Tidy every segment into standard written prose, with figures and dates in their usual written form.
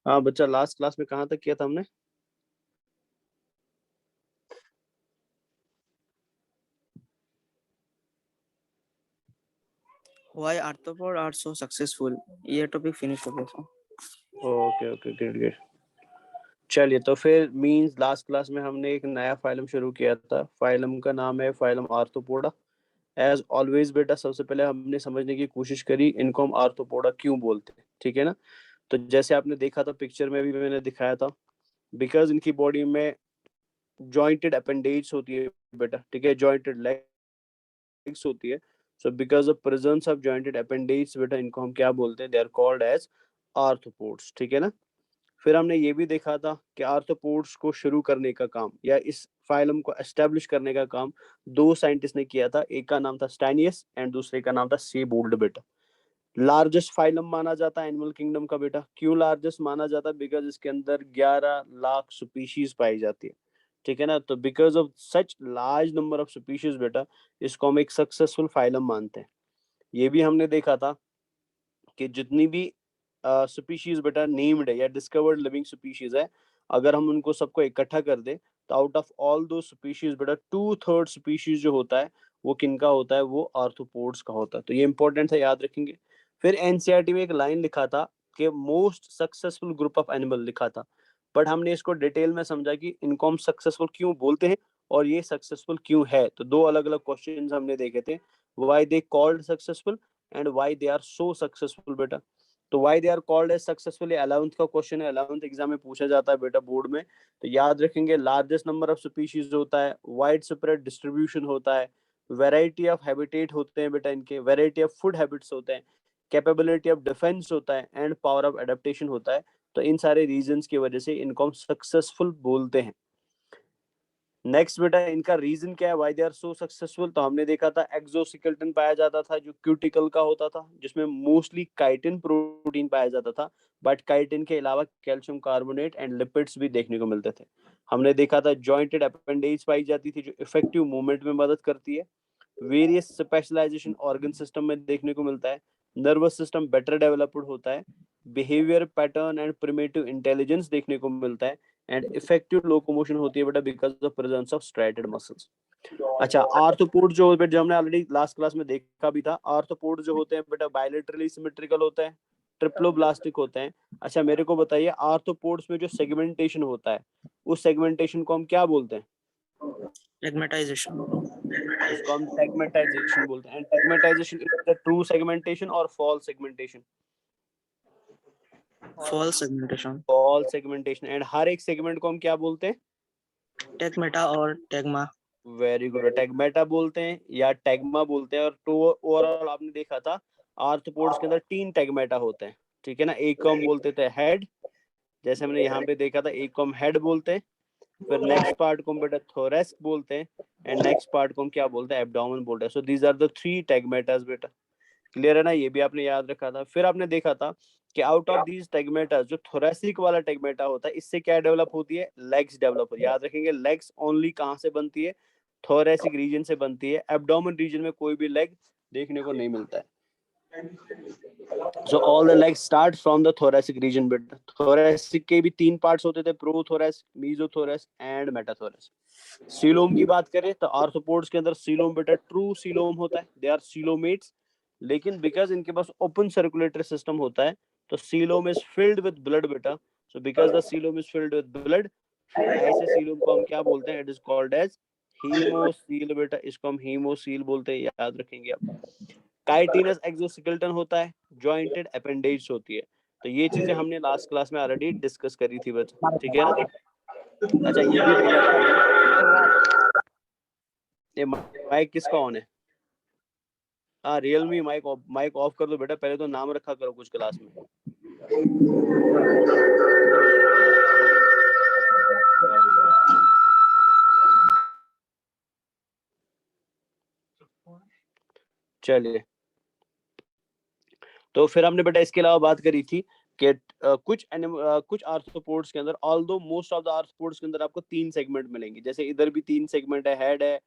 हाँ बच्चा, last class में कहाँ तक किया था हमने? Why arthropods are so successful? ये टॉपिक फिनिश हो गया था। Okay okay, great great. चलिए, तो फिर मींस लास्ट क्लास में हमने एक नया फाइलम शुरू किया था। फाइलम का नाम है फाइलम आर्थ्रोपोडा। एज ऑलवेज बेटा, सबसे पहले हमने समझने की कोशिश करी इनको हम आर्थ्रोपोडा क्यों बोलते हैं, ठीक है ना। तो जैसे आपने देखा था पिक्चर में भी मैंने दिखाया था, बिकॉज इनकी बॉडी में जॉइंटेड अपेंडेज होती है बेटा, ठीक है, जॉइंटेड लेग्स होती है। So because of presence of jointed appendage बेटा, इनको हम क्या बोलते हैं, they are called as arthropods, ठीक है ना। फिर हमने ये भी देखा था कि आर्थ्रोपोड्स को शुरू करने का काम या इस फाइलम को एस्टेब्लिश करने का काम दो साइंटिस्ट ने किया था। एक का नाम था स्टैनियस एंड दूसरे का नाम था सीबोल्ड बेटा। लार्जेस्ट फाइलम माना जाता है एनिमल किंगडम का बेटा। क्यों लार्जेस्ट माना जाता है? बिकॉज इसके अंदर 11 लाख स्पीशीज पाई जाती है, ठीक है ना। तो because of such large number of species बेटा, इसको हम एक सक्सेसफुल फाइलम मानते हैं। ये भी हमने देखा था कि जितनी भी स्पीशीज बेटा नेम्ड है या डिस्कवर्ड लिविंग स्पीशीज है, अगर हम उनको सबको इकट्ठा कर दे तो आउट ऑफ ऑल दो स्पीशीज बेटा 2/3 स्पीशीज जो होता है वो किनका होता है, वो आर्थ्रोपोड्स का होता है। तो ये इंपॉर्टेंट है, याद रखेंगे। फिर एनसीईआरटी में एक लाइन लिखा था कि most successful group of animal लिखा था, बट हमने इसको डिटेल में समझा कि इनको हम सक्सेसफुल क्यों बोलते हैं और ये सक्सेसफुल क्यों है। तो दो अलग अलग क्वेश्चन हमने देखे थे, why they called successful and why they are so successful बेटा। तो why they are called as successful 11th का क्वेश्चन है, 11th एग्जाम में पूछा जाता है बेटा बोर्ड में। तो याद रखेंगे, लार्जेस्ट नंबर ऑफ स्पीशीज होता है, वाइड स्प्रेड डिस्ट्रीब्यूशन होता है, वेराइटी ऑफ हैबिटेट होते हैं बेटा इनके, वेराइटी ऑफ फूड हैबिट्स होते हैं, कैपेबिलिटी ऑफ डिफेंस होता है एंड पावर ऑफ एडेप्टेशन होता है। तो इन सारे रीजंस की वजह से इनको हम सक्सेसफुल बोलते हैं। नेक्स्ट बेटा, इनका रीजन क्या है, why they are so successful. तो हमने देखा था एक्सोस्केलेटन पाया जाता था जो क्यूटिकल का होता था, जिसमें मोस्टली काइटिन प्रोटीन पाया जाता था, बट काइटिन के अलावा कैल्शियम कार्बोनेट एंड लिपिड्स भी देखने को मिलते थे। हमने देखा था जॉइंटेड अपेंडेज पाई जाती थी जो इफेक्टिव मूवमेंट में मदद करती है। वेरियस स्पेशलाइजेशन ऑर्गन सिस्टम में देखने को मिलता है। नर्वस सिस्टम बेटर डेवलप्ड होता है। Behaviour pattern and primitive intelligence देखने को मिलता है एंड इफेक्टिव लोकोमोशन होती है बेटा because of presence of striated muscles. अच्छा, आर्थ्रोपोड जो बेटा, जो हमने ऑलरेडी लास्ट क्लास में देखा भी था, आर्थ्रोपोड जो होते हैं बेटा बायलेटरली सिमेट्रिकल होते हैं, ट्रिप्लोब्लास्टिक होते हैं। अच्छा मेरे को बताइए, आर्थ्रोपोड्स में जो सेगमेंटेशन होता है उस सेगमेंटेशन को हम क्या बोलते हैं? Segmentation. उसको हम टैगमेटाइजेशन बोलते हैं। And tagmatization is the true segmentation और false segmentation? False segmentation. False segmentation. And हर एक सेगमेंट को हम क्या बोलते हैं? Tegmata और tegma. वेरी गुड, टैगमेटा बोलते हैं या टैगमा बोलते हैं। और तो ओवरऑल आपने देखा था आर्थ्रोपोड्स के अंदर 3 टैगमेटा होते हैं, ठीक है ना। एक को हम बोलते थे हेड, जैसे हमने यहाँ पे देखा था, एक को हम हेड बोलते हैं। फिर नेक्स्ट पार्ट को हम बेटा थोरेस बोलते हैं एंड नेक्स्ट पार्ट को हम क्या बोलते हैं, एब्डोमेन बोलते हैं। सो दीज आर द 3 टैगमेटास बेटा। क्लियर है ना, ये भी आपने याद रखा था। फिर आपने देखा था कि आउट ऑफ दीज टेगमेटा जो थोरेसिक वाला टेगमेटा होता है, इससे क्या डेवलप होती है, लेग्स डेवलप होती है। याद रखेंगे, लेग्स ओनली कहाँ से बनती है, थोरेसिक रीजन से बनती है। एब्डोमेन रीजन में कोई भी लेग देखने को नहीं मिलता है। So all the legs start from the thoracic region बेटा। thoracic के भी 3 पार्ट्स होते थे, प्रोथोरेस, मीजोथोरेस एंड मेटाथोरेस। सीलोम की बात करें तो आर्थ्रोपोड्स के अंदर सीलोम बेटा ट्रू सीलोम होता है, दे आर सीलोमेट्स। लेकिन बिकॉज इनके पास ओपन सर्कुलेटरी सिस्टम होता है तो coelom is filled with blood बेटा। So because the coelom is filled with blood, ऐसे सीलोम को हम क्या बोलते हैं, it is called as haemocoel बेटा। इसको हम हीमोसील बोलते हैं, याद रखेंगे आप। काइटिनस एक्सोस्केलेटन होता है, जॉइंटेड अपेंडेज होती है। तो ये चीजें हमने लास्ट क्लास में ऑलरेडी डिस्कस करी थी बच्चा, ठीक है ना। अच्छा ये भी देखा था हमने, ये माइक किसका ऑन है? हाँ रियलमी माइक ऑफ कर दो बेटा, पहले तो नाम रखा करो कुछ क्लास में। चलिए, तो फिर हमने बेटा इसके अलावा बात करी थी कि कुछ आर्थ्रोपोड्स के अंदर, although most of the arthropods के अंदर आपको 3 सेगमेंट मिलेंगे। जैसे इधर भी 3 सेगमेंट है, हेड है,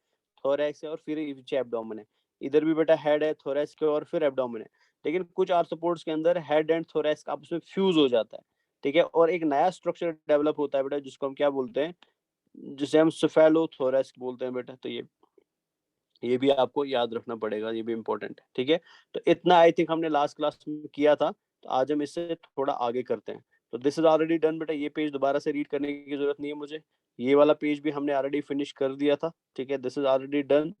थोरैक्स है और फिर नीचे एब्डोमेन है। इधर भी बेटा हेड है, थोरैक्स है और फिर एब्डोमेन है। लेकिन कुछ आर्थ्रोपोड्स के अंदर हेड एंड थोरैक्स आपस में फ्यूज हो जाता है, ठीक है, और एक नया स्ट्रक्चर डेवलप होता है बेटा जिसको हम क्या बोलते हैं, जिसे हम सेफेलोथोरैक्स बोलते हैं बेटा। तो ये भी आपको याद रखना पड़ेगा, ये भी इम्पोर्टेंट है, ठीक है। तो इतना आई थिंक हमने लास्ट क्लास में किया था, तो आज हम इससे थोड़ा आगे करते हैं। तो दिस इज ऑलरेडी डन बेटा, ये पेज दोबारा से रीड करने की जरूरत नहीं है मुझे, ये वाला पेज भी हमने ऑलरेडी फिनिश कर दिया था, ठीक है, दिस इज ऑलरेडी डन।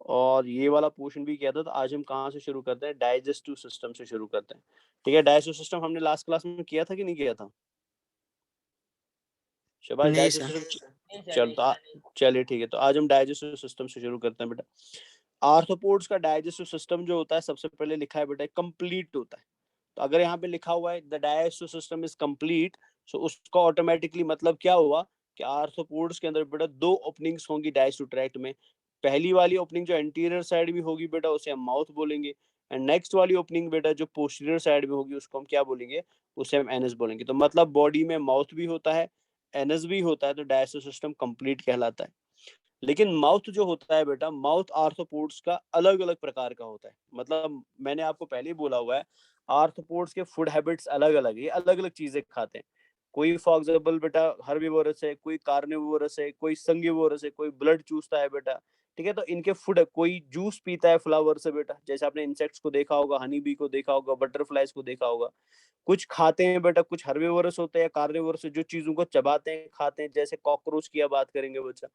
और ये वाला पोर्शन भी किया था। तो आज हम कहाँ से शुरू करते हैं, डाइजेस्टिव सिस्टम से शुरू करते हैं, ठीक है। डाइजेस्टिव सिस्टम हमने लास्ट क्लास में किया था कि नहीं किया था शाबाश, नहीं डाइजेस्टिव सर। सिस्टम। चलिए ठीक है, तो आज हम डाइजेस्टिव सिस्टम से शुरू करते हैं बेटा। आर्थ्रोपोड्स का डाइजेस्टिव सिस्टम जो होता है, सबसे पहले लिखा है बेटा कंप्लीट होता है। तो अगर यहाँ पे लिखा हुआ है the digestive system is complete, so उसका ऑटोमेटिकली मतलब क्या हुआ कि आर्थ्रोपोड्स के अंदर बेटा दो ओपनिंग्स होंगी डाइजेस्टिव ट्रैक्ट में। पहली वाली ओपनिंग जो एंटीरियर साइड भी होगी बेटा, उसे हम माउथ बोलेंगे। एंड नेक्स्ट वाली ओपनिंग बेटा जो पोस्टीरियर साइड में होगी, उसको हम क्या बोलेंगे, उसे हम एनस बोलेंगे। तो मतलब बॉडी में माउथ भी होता है, एनस भी होता है, तो डाइजेस्टिव सिस्टम कंप्लीट कहलाता है। लेकिन माउथ जो होता है बेटा, माउथ आर्थ्रोपोड्स का अलग अलग प्रकार का होता है। मतलब मैंने आपको पहले ही बोला हुआ है, आर्थ्रोपोड्स के फूड हैबिट्स अलग अलग है, ये अलग अलग चीजें खाते हैं। कोई फॉर एग्जाम्पल बेटा हर्बीवोरस है, कोई कार्निवोरस है, कोई संगिवोरस है, कोई ब्लड चूसता है बेटा, ठीक है। तो इनके फूड, कोई जूस पीता है फ्लावर से बेटा, जैसे आपने इंसेक्ट्स को देखा होगा, हनी बी को देखा होगा, बटरफ्लाइज को देखा होगा। कुछ खाते हैं बेटा, कुछ हर्बीवोरस होते हैं, कार्निवोरस जो चीजों को चबाते हैं, खाते हैं, जैसे कॉकरोच की अब बात करेंगे बच्चा।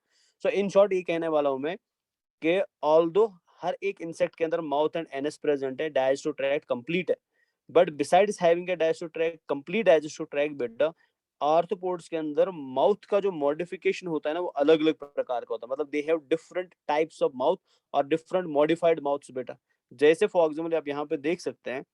सो इन शॉर्ट ये कहने वाला हूं मैं कि ऑल्दो हर एक इंसेक्ट के अंदर माउथ एंड एनस प्रेजेंट है, डाइजेस्टिव ट्रैक्ट कंप्लीट है, but besides having a digestive tract, complete digestive tract बेटा, आर्थ्रोपोड्स के अंदर माउथ का जो मॉडिफिकेशन होता है ना, वो अलग अलग प्रकार का होता है। मतलब they have different types of mouth और डिफरेंट मॉडिफाइड माउथ्स बेटा। जैसे फॉर एग्जांपल आप यहाँ पे देख सकते हैं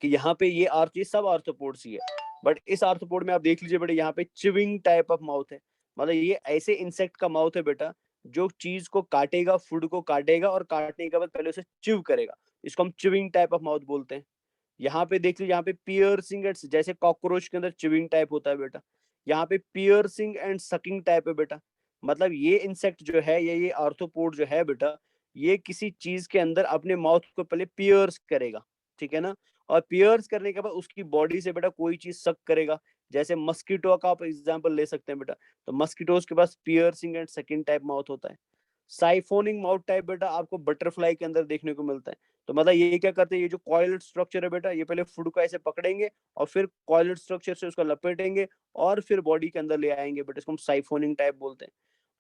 कि यहाँ पे ये सब आर्थ्रोपोड्स ही है, बट इस आर्थ्रोपोड में आप देख लीजिए बेटा, यहाँ पे चिविंग टाइप ऑफ माउथ है। मतलब ये ऐसे इंसेक्ट का माउथ है बेटा जो चीज को काटेगा, फूड को काटेगा, और काटने के बाद पहले उसे चिव करेगा, इसको हम चिविंग टाइप ऑफ माउथ बोलते हैं। यहाँ पे देख लीजिए, यहाँ पे पियर्सिंग एंड, जैसे कॉकरोच के अंदर चिविंग टाइप होता है बेटा, यहाँ पे पियर्सिंग एंड सकिंग टाइप है बेटा। मतलब ये इंसेक्ट जो है, ये आर्थ्रोपोड जो है बेटा, ये किसी चीज के अंदर अपने माउथ को पहले पियर्स करेगा, ठीक है ना, और पियर्स करने के बाद उसकी बॉडी से बेटा कोई चीज सक करेगा। जैसे मस्कीटो का आप एग्जांपल ले सकते हैं बेटा, तो मस्कीटोज के पास piercing and sucking type mouth होता है। साइफोनिंग माउथ टाइप बेटा आपको बटरफ्लाई के अंदर देखने को मिलता है। तो मतलब ये क्या करते हैं, ये जो कॉइल्ड स्ट्रक्चर है बेटा, ये पहले फूड को ऐसे पकड़ेंगे और फिर कॉइल्ड स्ट्रक्चर से उसको लपेटेंगे और फिर बॉडी के अंदर ले आएंगे बेटा, इसको हम साइफोनिंग टाइप बोलते हैं।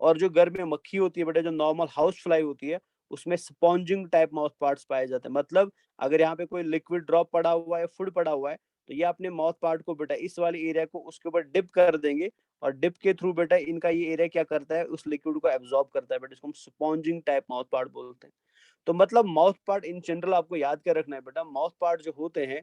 और जो घर में मक्खी होती है बेटा, जो नॉर्मल हाउस फ्लाई होती है, उसमें स्पॉन्जिंग टाइप माउथ पार्ट्स पाए जाते हैं। मतलब अगर यहाँ पे कोई लिक्विड ड्रॉप पड़ा हुआ है, फूड पड़ा हुआ है, तो ये अपने माउथ पार्ट को बेटा, इस वाले एरिया को उसके ऊपर डिप कर देंगे, और डिप के थ्रू बेटा इनका ये एरिया क्या करता है, उस लिक्विड को एब्जॉर्ब करता है बेटा, इसको हम स्पॉन्जिंग टाइप माउथ पार्ट बोलते हैं। तो मतलब माउथ पार्ट इन जनरल आपको याद कर रखना है बेटा, माउथ पार्ट जो होते हैं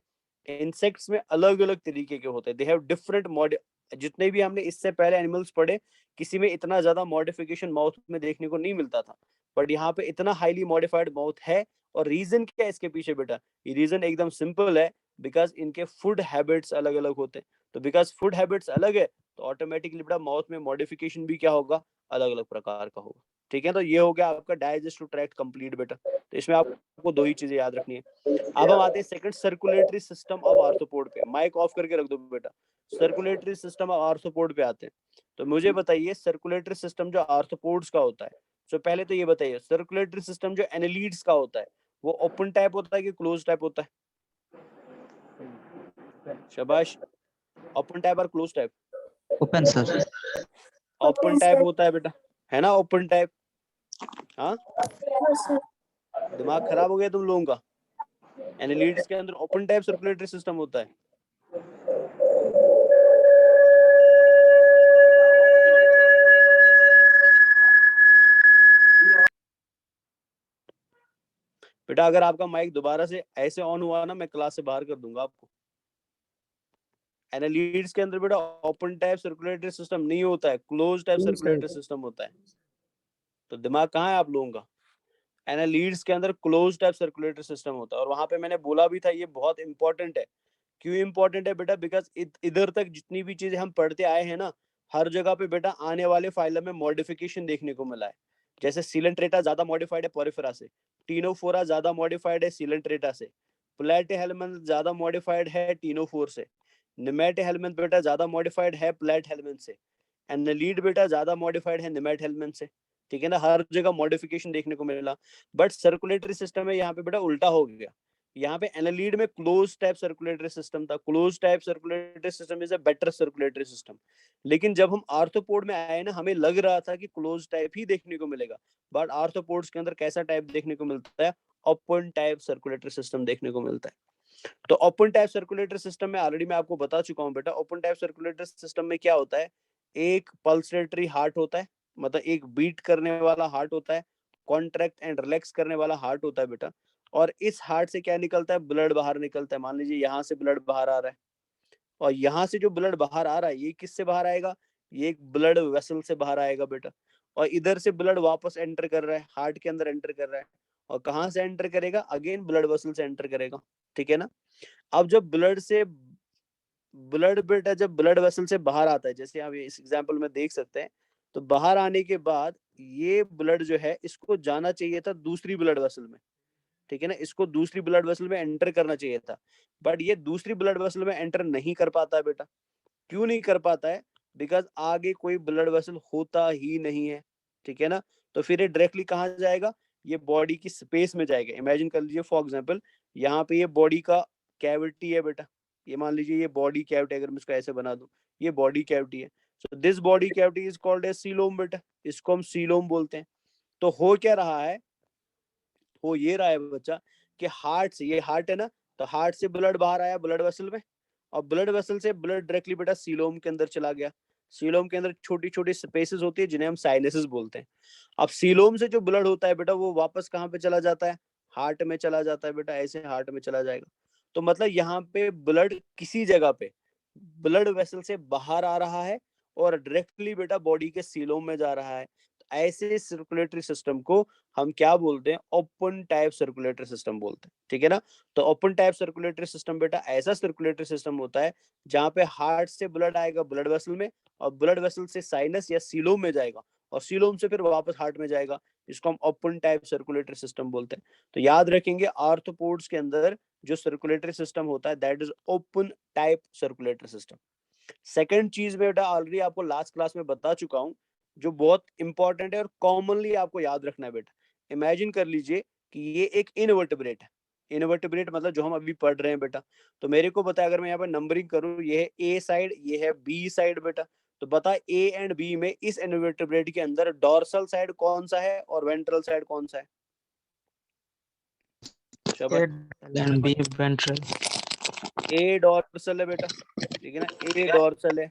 इंसेक्ट्स में अलग अलग तरीके के होते हैं, दे हैव डिफरेंट मॉडि, जितने भी हमने इससे पहले एनिमल्स पढ़े, किसी में इतना ज्यादा मॉडिफिकेशन माउथ में देखने को नहीं मिलता था, बट यहाँ पे इतना हाईली मॉडिफाइड माउथ है। और रीजन क्या है इसके पीछे बेटा, ये रीजन एकदम सिंपल है, बिकॉज इनके फूड हैबिट्स अलग अलग होते हैं। तो बिकॉज फूड हैबिट्स अलग है, तो ऑटोमेटिकली बेटा माउथ में मॉडिफिकेशन भी क्या होगा, अलग अलग प्रकार का होगा, ठीक है। तो ये हो गया आपका डाइजेस्टिव ट्रैक्ट कंप्लीट बेटा। तो इसमें आपको दो ही चीजें याद रखनी है। अब हम आते हैं second, circulatory system of arthropod पे। माइक ऑफ करके रख दो बेटा। सर्कुलेटरी सिस्टम ऑफ आर्थ्रोपोड पे आते हैं। तो मुझे बताइए सर्कुलेटरी सिस्टम जो आर्थ्रोपोड्स का होता है, तो पहले तो ये बताइए सर्कुलेटरी सिस्टम जो एनालीड्स का होता है, वो ओपन टाइप होता है कि क्लोज टाइप होता है? शाबाश, ओपन टाइप और close type? Open sir. Open type होता है बेटा, है ना, ओपन टाइप। हाँ, दिमाग खराब हो गया तुम लोगों का? एनालीड्स के अंदर ओपन टाइप सर्कुलेटरी सिस्टम होता है। बेटा अगर आपका माइक दोबारा से ऐसे ऑन हुआ ना, मैं क्लास से बाहर कर दूंगा आपको। एनालीड्स के अंदर बेटा ओपन टाइप सर्कुलेटरी सिस्टम नहीं होता है, क्लोज टाइप सर्कुलेटरी सिस्टम होता है। तो दिमाग कहाँ है आप लोगों का? एनालीड्स के अंदर क्लोज टाइप सर्कुलेटरी सिस्टम होता है, और वहां पे मैंने बोला भी था ये बहुत इंपॉर्टेंट है। क्यों इंपॉर्टेंट है बेटा? बिकॉज इधर तक जितनी भी चीजें हम पढ़ते आए हैं ना, हर जगह पे बेटा आने वाले फाइलम में मॉडिफिकेशन देखने को मिला है। जैसे सीलेंट्रेटा ज्यादा मॉडिफाइड है पोरिफेरा से, टीनोफोरा ज्यादा मॉडिफाइड है सीलेंट्रेटा से, प्लेटिहेल्मिन्थ ज्यादा मॉडिफाइड है टीनोफोर से, निमेट हेलमिंथ बेटा ज्यादा मॉडिफाइड है प्लेट हेलमिंथ से, एनालीड बेटा ज्यादा मॉडिफाइड है निमेट हेलमिंथ से, ठीक है ना, हर जगह मॉडिफिकेशन देखने को मिला। बट सर्कुलेटरी सिस्टम में यहाँ पे बेटा उल्टा हो गया, यहाँ पे एनालीड में क्लोज टाइप सर्कुलेटरी सिस्टम था, close type circulatory system is a better circulatory system. लेकिन जब हम आर्थ्रोपोड में आए ना, हमें लग रहा था कि क्लोज टाइप ही देखने को मिलेगा, बट आर्थ्रोपोड्स के अंदर कैसा टाइप देखने को मिलता है, ओपन टाइप सर्कुलेटरी सिस्टम देखने को मिलता है। तो ओपन टाइप सर्कुलेटरी सिस्टम में ऑलरेडी मैं आपको बता चुका हूँ बेटा, ओपन टाइप सर्कुलेटरी सिस्टम में क्या होता है, एक पल्सेटरी हार्ट होता है, मतलब एक बीट करने वाला हार्ट होता है, कॉन्ट्रैक्ट एंड रिलैक्स करने वाला हार्ट होता है बेटा। और इस हार्ट से क्या निकलता है, ब्लड बाहर निकलता है। मान लीजिए यहाँ से ब्लड बाहर आ रहा है, और यहाँ से जो ब्लड बाहर आ रहा है ये किससे बाहर आएगा, ये एक ब्लड वेसल से बाहर आएगा बेटा। और इधर से ब्लड वापस एंटर कर रहा है, हार्ट के अंदर एंटर कर रहा है, और कहाँ से एंटर करेगा, अगेन ब्लड वेसल से एंटर करेगा, ठीक है ना। अब जब ब्लड बेटा जब ब्लड वेसल से बाहर आता है, जैसे आप इस एग्जांपल में देख सकते हैं, तो बाहर आने के बाद ये ब्लड जो है इसको जाना चाहिए था दूसरी ब्लड वेसल में, ठीक है ना, इसको दूसरी ब्लड वेसल में एंटर करना चाहिए था, बट ये दूसरी ब्लड वेसल में एंटर नहीं कर पाता है बेटा। क्यों नहीं कर पाता है, बिकॉज आगे कोई ब्लड वेसल होता ही नहीं है, ठीक है ना। तो फिर ये डायरेक्टली कहाँ जाएगा, ये बॉडी की स्पेस में जाएगा। इमेजिन कर लीजिए फॉर एग्जांपल, यहाँ पे ये बॉडी का कैविटी है बेटा, ये मान लीजिए ये बॉडी कैविटी, अगर मैं इसको ऐसे बना दूं, ये बॉडी कैविटी है। So this body cavity is called as coelom बेटा, इसको हम सीलोम बोलते हैं। तो हो क्या रहा है, हो ये रहा है बच्चा कि हार्ट से, ये हार्ट है ना, तो हार्ट से ब्लड बाहर आया ब्लड वेसल में, और ब्लड वेसल से ब्लड डायरेक्टली बेटा सीलोम के अंदर चला गया। सीलोम के अंदर छोटी छोटी स्पेसेस होती है जिन्हें हम साइनसेस बोलते हैं। अब सीलोम से जो ब्लड होता है बेटा वो वापस कहाँ पे चला जाता है, हार्ट में चला जाता है बेटा, ऐसे हार्ट में चला जाएगा। तो मतलब यहाँ पे ब्लड किसी जगह पे ब्लड वेसल से बाहर आ रहा है और डायरेक्टली बेटा बॉडी के सीलोम में जा रहा है। तो ऐसे सर्कुलेटरी सिस्टम को हम क्या बोलते हैं, ओपन टाइप सर्कुलेटरी सिस्टम बोलते हैं, ठीक है ना। तो ओपन टाइप सर्कुलेटरी सिस्टम बेटा ऐसा सर्कुलेटरी सिस्टम होता है जहाँ पे हार्ट से ब्लड आएगा ब्लड वेसल में, और ब्लड वेसल से साइनस या सीलोम में जाएगा, और सीलोम से फिर वापस हार्ट में जाएगा। इसको हम ओपन टाइप सर्कुलेटरी सिस्टम बोलते हैं। तो याद रखेंगे आर्थ्रोपोड्स के अंदर जो सर्कुलेटरी सिस्टम होता है that is open type circulatory system. Second चीज बेटा ऑलरेडी आपको लास्ट क्लास में बता चुका हूँ, जो बहुत इंपॉर्टेंट है और कॉमनली आपको याद रखना है बेटा। इमेजिन कर लीजिए कि ये एक इनवर्टिब्रेट है, इनवर्टिब्रेट मतलब जो हम अभी पढ़ रहे हैं बेटा। तो मेरे को बता, अगर मैं यहाँ पे नंबरिंग करूँ, ये है ए साइड, ये है बी साइड बेटा। तो बता ए एंड बी में इस इनवर्टिब्रेट के अंदर डॉर्सल साइड कौन सा है और वेंट्रल साइड कौन सा है, शाबाश। and B ventral. A dorsal है बेटा, ठीक है ना, ए डॉर्सल है,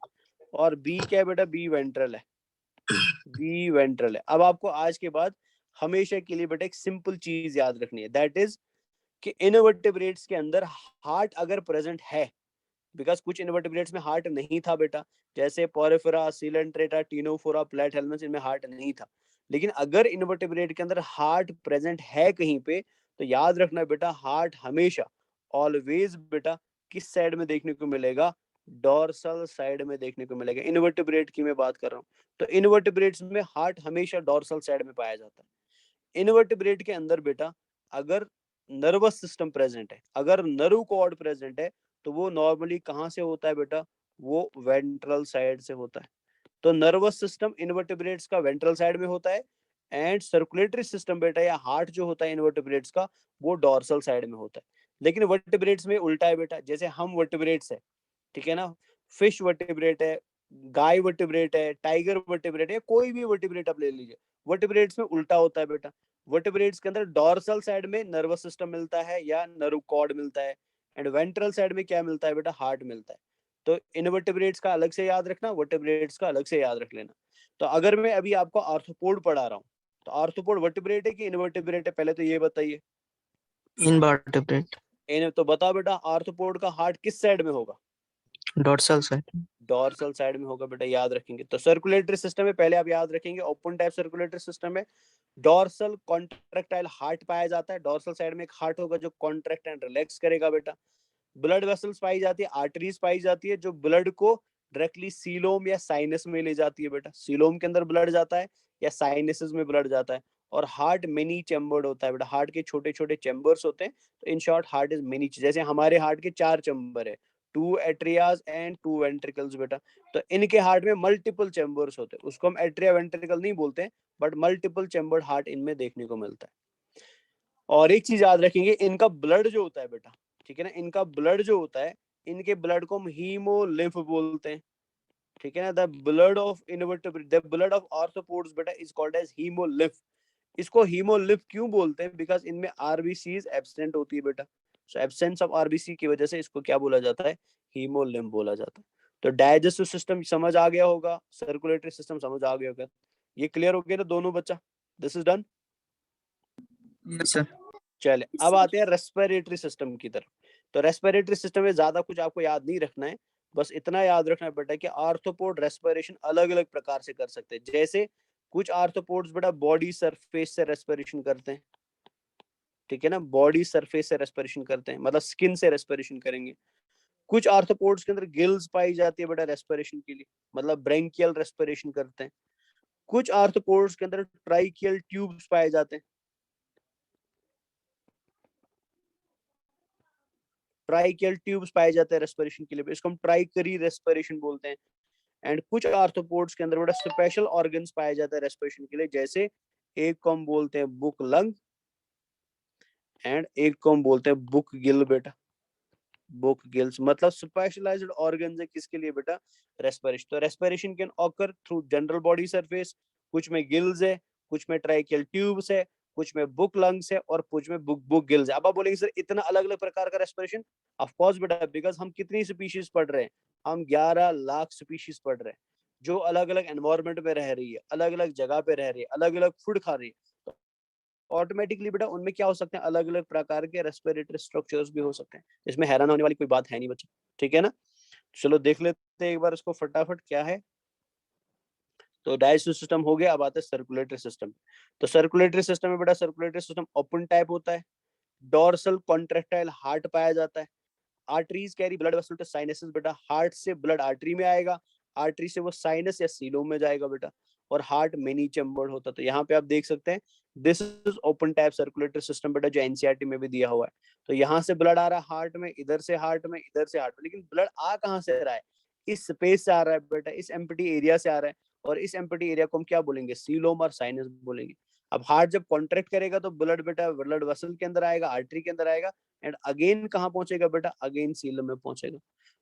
और बी क्या है बेटा, बी वेंट्रल है, बी वेंट्रल है। अब आपको आज के बाद हमेशा के लिए बेटा एक सिंपल चीज याद रखनी है, दैट इज कि इनवर्टिब्रेट्स के अंदर हार्ट अगर प्रेजेंट है, बिकॉज कुछ इनवर्टिब्रेट्स में हार्ट नहीं था बेटा, जैसे पोरिफेरा, सीलेंट्रेटा, टीनोफोरा, प्लेट इनमें हार्ट नहीं था। लेकिन अगर इनवर्टिब्रेट के अंदर हार्ट प्रेजेंट है कहीं पे, तो याद रखना बेटा हार्ट हमेशा ऑलवेज बेटा किस साइड में देखने को मिलेगा, डॉर्सल साइड में देखने को मिलेगा। इनवर्टिब्रेट की मैं बात कर रहा हूँ, तो इनवर्टिब्रेट्स में हार्ट हमेशा डॉर्सल साइड में पाया जाता है। इनवर्टिब्रेट के अंदर बेटा अगर नर्वस सिस्टम प्रेजेंट है, अगर नर्व कॉर्ड प्रेजेंट है, तो वो नॉर्मली कहाँ से होता है बेटा, वो वेंट्रल साइड से होता है। तो नर्वस सिस्टम इनवर्टिब्रेट्स का वेंट्रल साइड में होता है, एंड सर्कुलेटरी सिस्टम बेटा या हार्ट जो होता है इनवर्टिब्रेट्स का, वो डॉर्सल साइड में होता है। लेकिन वर्टिब्रेट्स में उल्टा है बेटा, जैसे हम वर्टिब्रेट्स है, ठीक है ना, फिश वर्टिब्रेट है, गाय वर्टिब्रेट है, टाइगर वर्टिब्रेट है, कोई भी वर्टिब्रेट आप ले लीजिए, वर्टिब्रेट्स में उल्टा होता है बेटा। वर्टिब्रेट्स के अंदर डॉर्सल साइड में नर्वस सिस्टम मिलता है या नर्व कॉर्ड मिलता है, एंड वेंट्रल साइड में क्या मिलता है बेटा, हार्ट मिलता है। तो इनवर्टिब्रेट्स का अलग से याद रखना, वर्टिब्रेट्स का अलग से याद रख लेना। तो अगर मैं अभी आपको आर्थ्रोपोड पढ़ा रहा हूँ, तो आर्थ्रोपोड वर्टिब्रेट है कि इनवर्टिब्रेट है, पहले तो ये बताइए। Invertebrate. इन तो बताओ बेटा, आर्थ्रोपोड का हार्ट किस साइड में होगा, Dorsal side. डॉर्सल साइड में होगा बेटा, याद रखेंगे। तो सर्कुलेटरी सिस्टम में पहले आप याद रखेंगे, ओपन टाइप सर्कुलेटरी सिस्टम में डॉर्सल कॉन्ट्रैक्टाइल हार्ट पाया जाता है, डॉर्सल साइड में एक हार्ट होगा जो कॉन्ट्रैक्ट एंड रिलैक्स करेगा बेटा। ब्लड वेसल्स पाई जाती है, आर्टरीज पाई जाती है जो ब्लड को डायरेक्टली सीलोम या साइनस में ले जाती है बेटा, सीलोम के अंदर ब्लड जाता है या साइनसेस में ब्लड जाता है। और हार्ट मेनी चैम्बर्ड होता है बेटा, हार्ट के छोटे छोटे चैम्बर्स होते हैं। तो in short heart is many, जैसे हमारे हार्ट के 4 चैम्बर है, 2 एट्रियाज एंड 2 वेंट्रिकल्स बेटा। तो इनके हार्ट में मल्टीपल चैम्बर्स होते हैं, उसको हम एट्रिया वेंट्रिकल नहीं बोलते हैं, बट मल्टीपल चैम्बर्ड हार्ट इनमें देखने को मिलता है। और एक चीज याद रखेंगे, इनका ब्लड जो होता है बेटा, ठीक है ना, इनका ब्लड जो होता है, इनके ब्लड को हम हीमोलिम्फ बोलते हैं, ठीक है ना। The blood of invertebrate, the blood of arthropods बेटा इज कॉल्ड एज हीमोलिम्फ। इसको हीमोलिम्फ क्यों बोलते हैं? बिकॉज इनमें आरबीसीज एब्सेंट होती है बेटा। सो एब्सेंस ऑफ आरबीसी की वजह से इसको क्या बोला जाता है? हीमोलिम्फ बोला जाता है। तो डाइजेस्टिव सिस्टम समझ आ गया होगा, सर्कुलेटरी सिस्टम समझ आ गया होगा, ये क्लियर हो गया ना दोनों बच्चा? This is done. Yes, sir. चले अब आते हैं रेस्पिरेटरी सिस्टम की तरफ। तो रेस्पिरेटरी सिस्टम में ज्यादा कुछ आपको याद नहीं रखना है, बस इतना याद रखना है बेटा कि आर्थ्रोपोड रेस्पिरेशन अलग अलग प्रकार से कर सकते हैं। जैसे कुछ आर्थ्रोपोड्स बेटा बॉडी सरफेस से रेस्पिरेशन करते हैं, ठीक है ना, बॉडी सरफेस से रेस्पिरेशन करते हैं, मतलब स्किन से रेस्पिरेशन करेंगे। कुछ आर्थ्रोपोड्स के अंदर गिल्स पाई जाती है बेटा रेस्पिरेशन के लिए, मतलब ब्रेंकियल रेस्पिरेशन करते हैं। कुछ आर्थ्रोपोड्स के अंदर ट्राइकियल ट्यूब्स पाए जाते हैं, ट्राइकियल ट्यूब्स पाए जाते हैं रेस्पिरेशन के लिए, इसको हम ट्राइकरी रेस्पिरेशन बोलते हैं। एंड कुछ आर्थ्रोपोड्स के अंदर बेटा स्पेशल ऑर्गन्स पाए जाते हैं रेस्पिरेशन के लिए, जैसे एक को हम बोलते हैं बुक लंग एंड एक को हम बोलते हैं बुक गिल बेटा। बुक गिल्स मतलब स्पेशलाइज्ड ऑर्गन्स है किसके लिए बेटा? रेस्पिरेशन। तो respiration can occur through general body surface, कुछ में गिल्स है, कुछ में ट्राइकियल ट्यूब्स है, कुछ में बुक लंग्स है और कुछ में बुक बुक गिल्स है। अब आप बोलेंगे सर इतना अलग अलग प्रकार का रेस्पिरेशन? ऑफ कोर्स बेटा, बिकॉज हम कितनी स्पीशीज पढ़ रहे हैं? हम 11 लाख स्पीशीज पढ़ रहे हैं, जो अलग अलग एनवायरमेंट में रह रही है, अलग अलग जगह पे रह रही है, अलग अलग फूड खा रही है। ऑटोमेटिकली बेटा उनमें क्या हो सकते हैं? अलग अलग प्रकार के रेस्पिरेटरी स्ट्रक्चर्स भी हो सकते हैं। इसमें हैरान होने वाली कोई बात है नहीं बच्चा, ठीक है ना। चलो देख लेते हैं एक बार इसको फटाफट क्या है। तो डाइजेस्टिव सिस्टम हो गया, अब आता है सर्कुलेटरी सिस्टम। तो सर्कुलेटरी सिस्टम में बेटा, सर्कुलेटरी सिस्टम ओपन टाइप होता है, डोर्सल कॉन्ट्रैक्टाइल हार्ट पाया जाता है, arteries carry blood vessel to sinuses बेटा, हार्ट से ब्लड आर्टरी में आएगा, आर्टरी से वो साइनस या सीलोम में जाएगा बेटा, और हार्ट मेनी चैम्बर्ड होता है। तो यहाँ पे आप देख सकते हैं this is open type circulatory system बेटा, जो एनसीईआरटी में भी दिया हुआ है। तो यहाँ से ब्लड आ रहा है हार्ट में, इधर से हार्ट में, इधर से हार्ट में, लेकिन ब्लड आ कहाँ से रहा है? इस स्पेस से आ रहा है बेटा, इस एम्प्टी एरिया से आ रहा है, और इस एम्प्टी एरिया को हम क्या बोलेंगे? सीलोम और साइनस बोलेंगे। अब हार्ट जब कॉन्ट्रैक्ट करेगा तो ब्लड बेटा ब्लड वेसल के अंदर आएगा, आर्टरी के अंदर आएगा, एंड अगेन कहाँ पहुंचेगा बेटा? अगेन सीलम में पहुंचेगा।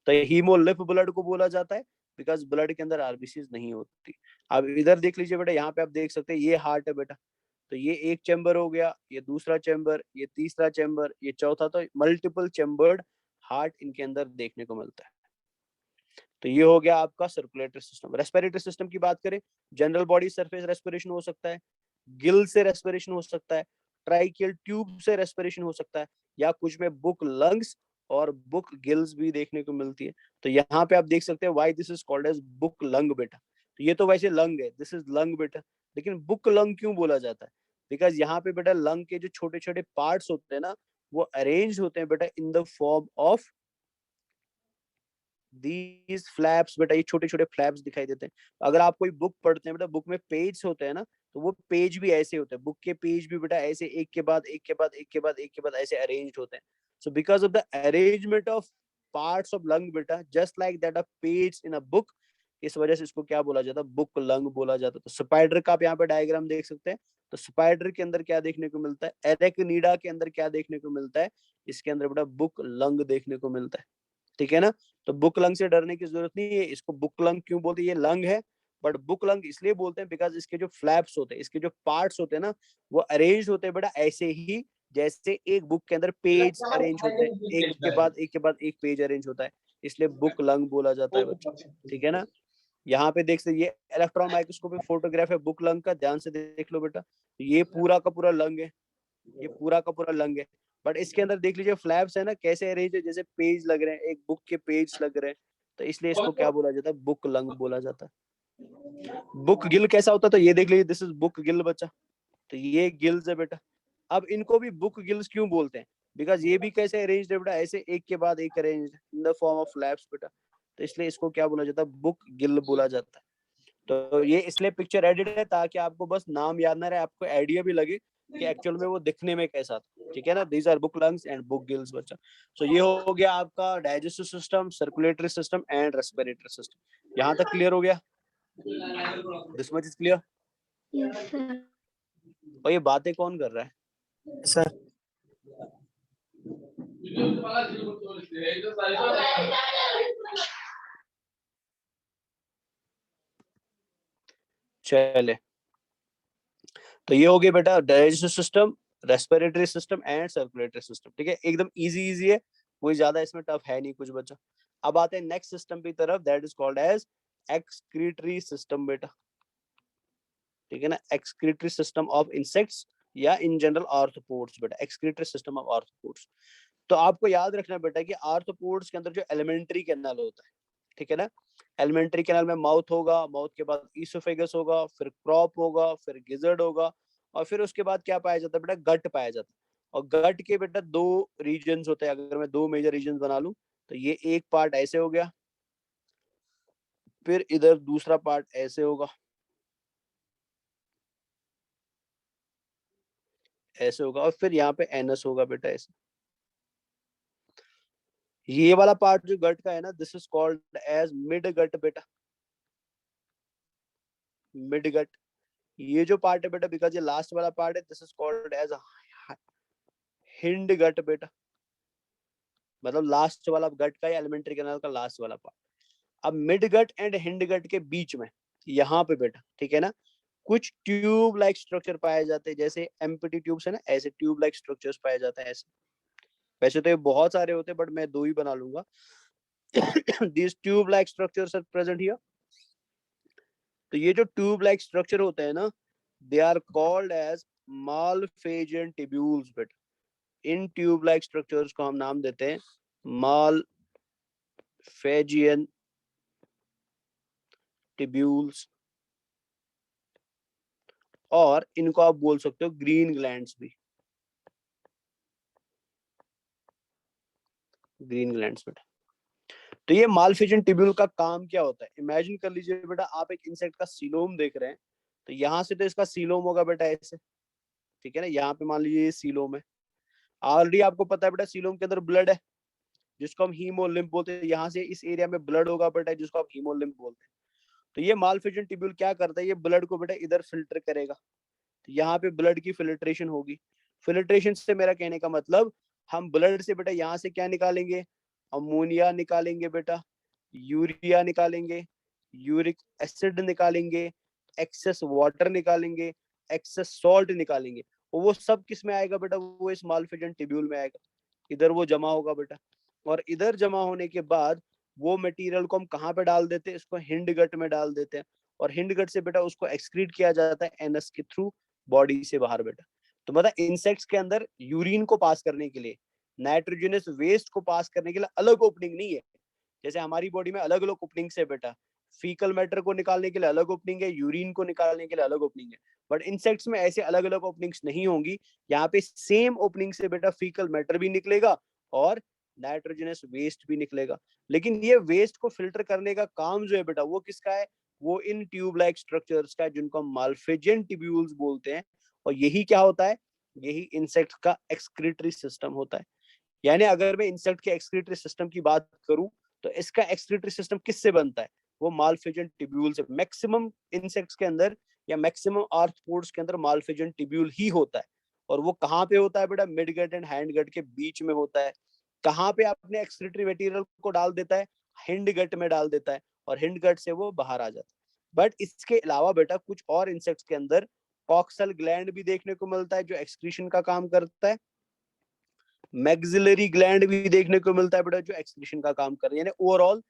तो हीमोलिम्फ ब्लड को बोला जाता है, बिकॉज ब्लड के अंदर आरबीसीज नहीं होती। अब इधर देख लीजिए बेटा, यहाँ पे आप देख सकते हैं ये हार्ट है बेटा। तो ये एक चैम्बर हो गया, ये दूसरा चैम्बर, ये तीसरा चैम्बर, ये चौथा। तो मल्टीपल चैम्बर्ड हार्ट इनके अंदर देखने को मिलता है। तो ये हो गया आपका सर्कुलेटरी सिस्टम। रेस्पिरेटरी सिस्टम की बात करें, जनरल बॉडी सरफेस रेस्पिरेशन हो सकता है, गिल से रेस्पिरेशन हो सकता है, ट्राइकियल ट्यूब से रेस्पिरेशन हो सकता है, या कुछ में बुक लंग्स और बुक गिल्स भी देखने को मिलती है। तो यहाँ पे आप देख सकते हैं why this is called as book lung बेटा। तो ये तो वैसे लंग है, दिस इज लंग बेटा, लेकिन बुक लंग क्यों बोला जाता है? बिकॉज यहाँ पे बेटा लंग के जो छोटे छोटे पार्ट्स होते हैं ना, वो अरेंज होते हैं बेटा in the form of these flaps बेटा। ये छोटे छोटे फ्लैप्स दिखाई देते हैं। अगर आप कोई बुक पढ़ते हैं बेटा, बुक में पेज होते हैं ना, तो वो पेज भी ऐसे होते हैं, बुक के पेज भी बेटा ऐसे एक के बाद एक के बाद एक के बाद एक के बाद ऐसे अरेंज होते हैं। So because of the arrangement of parts of lung बेटा, just like that a page in a book, इस वजह से इसको क्या बोला जाता है? बुक लंग बोला जाता है। तो स्पाइडर का आप यहाँ पे डायग्राम देख सकते हैं। तो स्पाइडर के अंदर क्या देखने को मिलता है? एरेक्निडा के अंदर क्या देखने को मिलता है? इसके अंदर बेटा बुक लंग देखने को मिलता है, ठीक है ना। तो बुक लंग से डरने की जरूरत नहीं है। इसको बुक लंग क्यों बोलते हैं? ये लंग है, बट बुक लंग इसलिए बोलते हैं बिकॉज इसके जो फ्लैप्स होते हैं, इसके जो पार्ट्स होते हैं ना, वो अरेंज होते हैं बेटा ऐसे ही, जैसे एक बुक के अंदर पेज अरेंज होते हैं, एक के बाद एक के बाद एक पेज अरेंज होता है, इसलिए बुक लंग बोला जाता है बच्चों, ठीक है ना। यहाँ पे देख सकते, ये इलेक्ट्रॉन माइक्रोस्कोपिक फोटोग्राफ है बुक लंग का, ध्यान से देख लो बेटा। ये पूरा का पूरा लंग है, ये पूरा का पूरा लंग है, बट इसके अंदर देख लीजिए फ्लैप्स है ना कैसे अरेंज है, जैसे पेज लग रहे हैं, एक बुक के पेज लग रहे हैं। तो इसलिए इसको क्या बोला जाता है? बुक लंग बोला जाता है। बुक गिल कैसा होता है? तो ये देख लीजिए, दिस इज बुक गिल बच्चा। तो ये गिल्स है बेटा। अब इनको भी बुक गिल्स क्यों बोलते हैं? बिकॉज ये भी कैसे अरेंज है बेटा? ऐसे एक के बाद एक arrange in the form of flaps बेटा। तो इसलिए इसको क्या बोला जाता है? बुक गिल बोला जाता है। तो ये इसलिए पिक्चर एडिट है ताकि आपको बस नाम याद ना रहे, आपको आइडिया भी लगे कि एक्चुअल में वो दिखने में कैसा था, ठीक है ना। These are book lungs and book gills बच्चा। सो ये हो गया आपका digestive system, circulatory system and respiratory system. यहाँ तक क्लियर हो गया? This much is clear? Yes sir. और ये बातें कौन कर रहा है? सर चले, तो ये हो गया बेटा digestive system, respiratory system and circulatory system, ठीक है। एकदम इजी इजी है, कोई ज्यादा इसमें टफ है नहीं कुछ बच्चा। अब आते हैं नेक्स्ट सिस्टम की तरफ, that is called as excretory system बेटा, ठीक है ना। एक्सक्रीटरी सिस्टम ऑफ इंसेक्ट्स या इन जनरल आर्थ्रोपोड्स बेटा, एक्सक्रीटरी सिस्टम ऑफ आर्थ्रोपोड्स। तो आपको याद रखना बेटा कि आर्थ्रोपोड्स के अंदर जो एलिमेंट्री कैनाल होता है, ठीक है ना। एलिमेंट्री कैनाल में माउथ होगा, माउथ के बाद ईसोफेगस होगा, फिर क्रॉप होगा, फिर गिजर्ड होगा, और फिर उसके बाद क्या पाया जाता है बेटा, गट पाया जाता है। और गट के बेटा दो रीजन्स होते हैं, अगर मैं दो मेजर रीजन्स बना लूं तो ये एक पार्ट ऐसे हो गया, फिर इधर दूसरा पार्ट ऐसे होगा, ऐसे होगा, और फिर यहाँ पे एनस होगा बेटा ऐसे। ये वाला पार्ट जो गट का है ना, this is called as mid gut बेटा, मिड गट। ये जो पार्ट है बेटा, बिकॉज ये लास्ट वाला पार्ट है, this is called as hind gut बेटा, मतलब लास्ट वाला गट का या एलिमेंट्री कैनाल का लास्ट वाला पार्ट। अब mid gut and hind gut के बीच में यहाँ पे बेटा, ठीक है ना, कुछ ट्यूब लाइक स्ट्रक्चर पाए जाते हैं, जैसे एम्पिटी ट्यूब्स है ना, ऐसे ट्यूब लाइक स्ट्रक्चर्स पाए जाते हैं ऐसे। वैसे तो ये बहुत सारे होते हैं, बट मैं दो ही बना लूंगा। These tube like structures are present here. तो ये जो ट्यूब लाइक स्ट्रक्चर होते हैं ना, they are called as malpighian tubules बेटा। इन ट्यूब लाइक स्ट्रक्चर्स को हम नाम देते हैं मालफेजियन टिब्यूल्स, और इनको आप बोल सकते हो ग्रीन ग्लैंड्स भी, ग्रीन ग्लैंड्स बेटा। तो ये मालफिजन टिब्यूल का काम क्या होता है, इमेजिन कर लीजिए बेटा, आप एक इंसेक्ट का सीलोम देख रहे हैं, तो यहाँ से तो इसका सीलोम होगा बेटा ऐसे, ठीक है ना। यहाँ पे मान लीजिए ये सीलोम है, ऑलरेडी आपको पता है बेटा सीलोम के अंदर ब्लड है, जिसको हम हीमोलिम्फ बोलते हैं। यहाँ से इस एरिया में ब्लड होगा बेटा, जिसको आप हीमोलिम्फ बोलते हैं। तो ये मालफिजन टिब्यूल क्या करता है, ये ब्लड को बेटा इधर फिल्टर करेगा, तो यहाँ पे ब्लड की फिल्ट्रेशन होगी। फिल्ट्रेशन से मेरा कहने का मतलब, हम ब्लड से बेटा यहाँ से क्या निकालेंगे, अमोनिया निकालेंगे बेटा, यूरिया निकालेंगे, यूरिक एसिड निकालेंगे, एक्सेस वाटर निकालेंगे, एक्सेस सॉल्ट निकालेंगे, और वो सब किस में आएगा बेटा, वो इस मालफिजन टिब्यूल में आएगा, इधर वो जमा होगा बेटा। और इधर जमा होने के बाद वो मटेरियल को हम कहाँ पे डाल देते हैं, इसको हिंड गट में डाल देते हैं, और हिंड गट से बेटा उसको एक्सक्रीट किया जाता है एनस के थ्रू बॉडी से बाहर बेटा। तो मतलब इंसेक्ट्स के अंदर यूरिन को पास करने के लिए, नाइट्रोजनस वेस्ट को पास करने के लिए अलग ओपनिंग नहीं है। जैसे हमारी बॉडी में अलग अलग ओपनिंग्स है बेटा, फीकल मैटर को निकालने के लिए अलग ओपनिंग है, यूरिन को निकालने के लिए अलग ओपनिंग है, बट इंसेक्ट्स में ऐसे अलग अलग ओपनिंग्स नहीं होंगी। यहाँ पे सेम ओपनिंग से बेटा फीकल मैटर भी निकलेगा और नाइट्रोजनस वेस्ट भी निकलेगा। लेकिन ये वेस्ट को फिल्टर करने का काम जो है बेटा, वो किसका है, वो इन ट्यूब लाइक स्ट्रक्चर्स का है, जिनको हम मालफिजियन टिब्यूल्स बोलते हैं। और यही क्या होता है, यही इंसेक्ट का एक्सक्रीटरी सिस्टम होता है। यानी अगर मैं इंसेक्ट के एक्सक्रीटरी सिस्टम की बात करूं, तो इसका एक्सक्रीटरी सिस्टम किससे बनता है, वो मालफिजियन टिब्यूल से। मैक्सिमम इंसेक्ट्स के अंदर या मैक्सिमम आर्थ्रोपोड्स के अंदर मालफिजियन टिब्यूल ही होता है। और वो कहाँ पे होता है बेटा, मिड गट एंड हैंड गट के बीच में होता है। कहाँ पे अपने एक्सक्रीटरी मटेरियल को डाल देता है, हिंड गट में डाल देता है, और हिंड गट से वो बाहर आ जाता है। बट इसके अलावा बेटा कुछ और इंसेक्ट्स के अंदर कॉक्सल ग्लैंड भी देखने को मिलता है, जो एक्सक्रीशन का काम करता है। मैक्सिलरी ग्लैंड भी देखने को मिलता है बेटा, जो एक्सक्रीशन का काम कर रही है। यानी ओवरऑल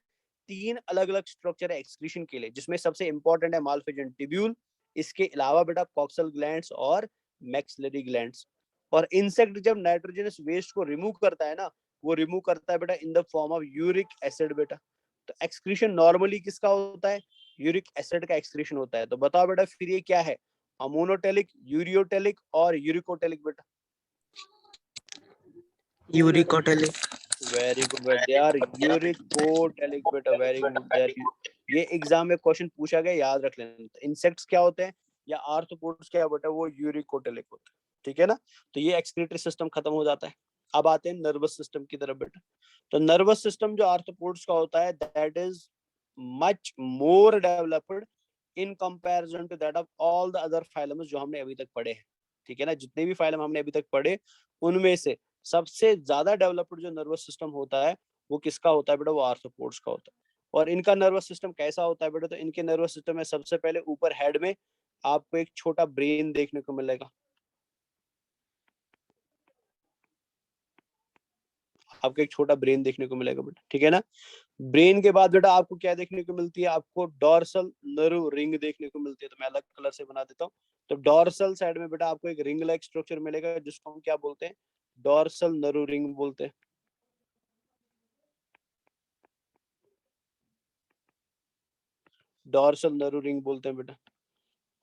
तीन अलग अलग स्ट्रक्चर है एक्सक्रीशन के लिए, जिसमें सबसे इंपॉर्टेंट है मालफिजियन टिब्यूल, इसके अलावा बेटा कॉक्सल ग्लैंड्स और मैक्सिलरी ग्लैंड्स। और इंसेक्ट जब नाइट्रोजनस वेस्ट को रिमूव करता है ना, वो रिमूव करता है बेटा in the form of uric acid बेटा। तो एक्सक्रीशन नॉर्मली किसका होता है, यूरिक एसिड का एक्सक्रीशन होता है। तो बताओ बेटा फिर ये क्या है, अमोनोटेलिक, यूरियोटेलिक और यूरिकोटेलिक बेटा। यूरिकोटेलिक। वेरी गुड बेटा, दे आर यूरिकोटेलिक बेटा, वेरी गुड। देयर ये एग्जाम में क्वेश्चन पूछा गया, याद रख लेना। इंसेक्ट्स क्या होते हैं या आर्थ्रोपोड्स क्या बेटा, वो यूरिकोटेलिक होते हैं, ठीक है ना। तो ये एक्सक्रीटरी सिस्टम खत्म हो जाता है। अब आते हैं नर्वस सिस्टम की तरफ बेटा। तो नर्वस सिस्टम जो आर्थ्रोपोड्स का होता है that is much more developed in comparison to that of all the other phylums जो हमने अभी तक पढ़े हैं। ठीक है ना, जितने भी फाइलम हमने अभी तक पढ़े उनमें से सबसे ज्यादा डेवलप्ड जो नर्वस सिस्टम होता है वो किसका होता है बेटा, वो आर्थ्रोपोड्स का होता है। और इनका नर्वस सिस्टम कैसा होता है बेटा, तो इनके नर्वस सिस्टम में सबसे पहले ऊपर हेड में आपको एक छोटा ब्रेन देखने को मिलेगा। आपको एक छोटा ब्रेन देखने को मिलेगा बेटा, ठीक है ना। ब्रेन के बाद बेटा आपको क्या देखने को मिलती है, आपको डॉर्सल नर्व रिंग देखने को मिलती है। तो मैं अलग कलर से बना देता हूँ। तो डॉर्सल साइड में बेटा आपको एक रिंग लाइक स्ट्रक्चर मिलेगा जिसको हम क्या बोलते हैं, डॉर्सल नर्व रिंग बोलते हैं। डॉर्सल नर्व रिंग बोलते हैं बेटा।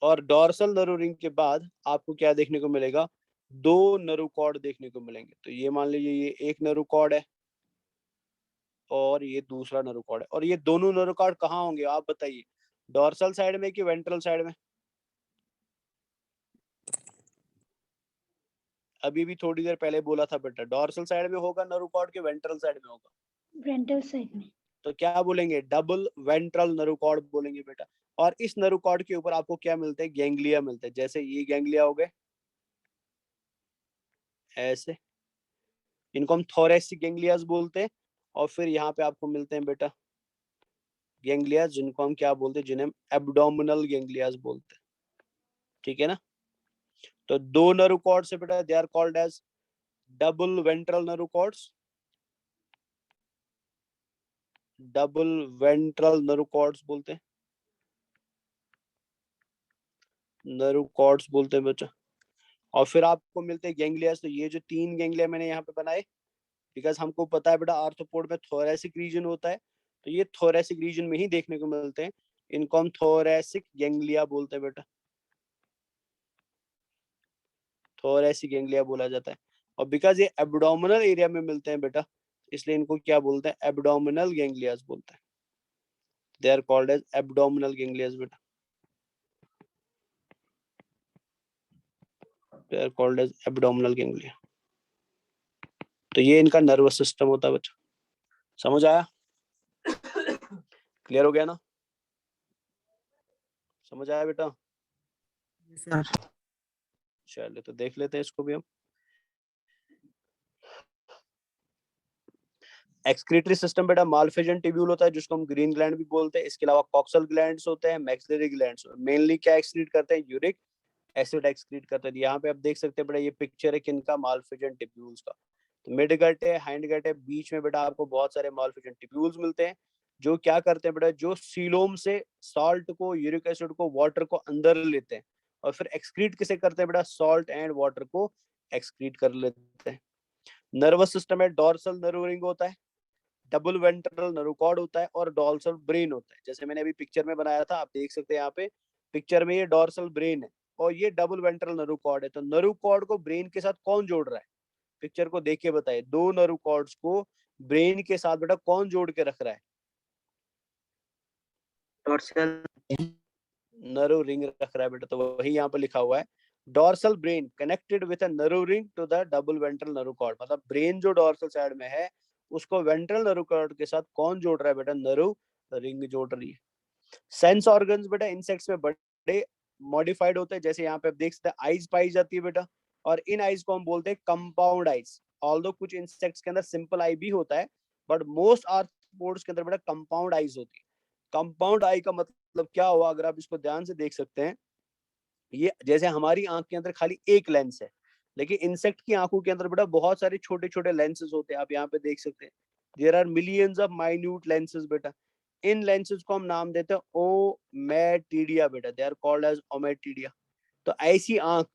और डॉर्सल नर्व रिंग के बाद आपको क्या देखने को मिलेगा, दो नर्व कॉर्ड देखने को मिलेंगे। तो ये मान लीजिए ये एक नर्व कॉर्ड है और ये दूसरा नर्व कॉर्ड है। और ये दोनों नर्व कॉर्ड कहाँ होंगे आप बताइए, डॉर्सल साइड में कि वेंट्रल साइड में। अभी भी थोड़ी देर पहले बोला था बेटा, डॉर्सल साइड में होगा नर्व कॉर्ड के वेंट्रल साइड में होगा, वेंट्रल साइड में। तो क्या बोलेंगे, डबल वेंट्रल नर्व कॉर्ड बोलेंगे बेटा। और इस नर्व कॉर्ड के ऊपर आपको क्या मिलते हैं, गैंग्लिया मिलते हैं। जैसे ये गैंग्लिया हो गए ऐसे, इनको हम थोरेसिक गैंग्लियास बोलते हैं। और फिर यहाँ पे आपको मिलते हैं बेटा गैंग्लियास जिनको हम क्या बोलते हैं, जिन्हें हम एब्डोमिनल गैंग्लियास बोलते हैं। ठीक है ना। तो दो नर्व कॉर्ड से बेटा they are called as double ventral nerve cords, double ventral nerve cords बोलते हैं, नर्व कॉर्ड्स बोलते हैं बच्चा। और फिर आपको मिलते हैं गैंग्लियास। तो ये जो तीन गैंग्लिया मैंने यहाँ पे बनाए, बिकॉज हमको पता है बेटा आर्थ्रोपोड में थोरेसिक रीजन होता है, तो ये थोरेसिक रीजन में ही देखने को मिलते हैं। इनको हम थोरेसिक गैंग्लिया बोलते हैं बेटा, थोरेसिक गैंग्लिया बोला जाता है। और बिकॉज ये एब्डोमिनल एरिया में मिलते हैं बेटा, इसलिए इनको क्या बोलते हैं, एब्डोमिनल गैंग्लियास बोलते हैं। They are called as abdominal ganglias बेटा, they are called as abdominal ganglia. तो ये इनका नर्वस सिस्टम होता है बच्चा। समझ आया, क्लियर हो गया ना, समझ आया बेटा। सर। चलिए तो देख लेते हैं इसको भी हम। एक्सक्रीटरी सिस्टम बेटा मालफिजन ट्यूब्यूल होता है जिसको हम ग्रीन ग्लैंड भी बोलते हैं। इसके अलावा कॉक्सल ग्लैंड्स होते हैं, मैक्सिलरी ग्लैंड्स। मेनली क्या एक्सक्रीट करते हैं, यूरिक एसिड एक्सक्रीट करते हैं। यहाँ पे आप देख सकते हैं बेटा, ये पिक्चर है किनका, मालफिजन ट्यूब्यूल्स का। तो मिड गट है, हाइंड गट है, बीच में बेटा आपको बहुत सारे मालफिजन ट्यूब्यूल्स मिलते हैं जो क्या करते हैं बेटा, जो सीलोम से सॉल्ट को, यूरिक एसिड को, वाटर को अंदर लेते हैं और फिर एक्सक्रीट किसे करते हैं बेटा, सॉल्ट एंड वाटर को एक्सक्रीट कर लेते हैं। नर्वस सिस्टम है, डॉर्सल नर्व रिंग होता है, डबल वेंट्रल नर्व कॉर्ड होता है और डॉर्सल ब्रेन होता है। जैसे मैंने अभी पिक्चर में बनाया था, आप देख सकते हैं यहाँ पे पिक्चर में, ये डॉर्सल ब्रेन है और ये डबल वेंट्रल नर्व कॉर्ड है। तो नर्व कॉर्ड को ब्रेन के साथ कौन जोड़ रहा है, पिक्चर को देख के बताइए, दो नर्व कॉर्ड्स को ब्रेन के साथ बेटा कौन जोड़ के रख रहा है, डॉर्सल नर्व रिंग रख रहा है बेटा। तो वही यहाँ पे लिखा हुआ है, dorsal brain connected with a nerve ring to the double ventral nerve cord. मतलब ब्रेन जो डॉर्सल साइड में है उसको वेंट्रल नर्व कॉर्ड के साथ कौन जोड़ रहा है बेटा, नर्व रिंग जोड़ रही है। सेंस ऑर्गन्स बेटा इंसेक्ट्स में बड़े मॉडिफाइड होते हैं। जैसे यहाँ पे आप देख सकते हैं आईज पाई जाती है बेटा, और इन आईज को हम बोलते हैं कंपाउंड आईज। ऑल्दो कुछ इंसेक्ट्स के अंदर सिंपल आई भी होता है, बट मोस्ट आर्थ्रोपोड्स के अंदर बेटा कंपाउंड आईज होती है। कंपाउंड आई का मतलब क्या हुआ, अगर आप इसको ध्यान से देख सकते हैं, ये जैसे हमारी आंख के अंदर खाली एक लेंस है, लेकिन इंसेक्ट की आंखों के अंदर बेटा बहुत सारे छोटे छोटे लेंसेज होते हैं। आप यहाँ पे देख सकते हैं, there are millions of minute lenses बेटा। इन लेंसेज को हम नाम देते हैं ओमेटिडिया बेटा, they are called as ommatidia. तो ऐसी आंख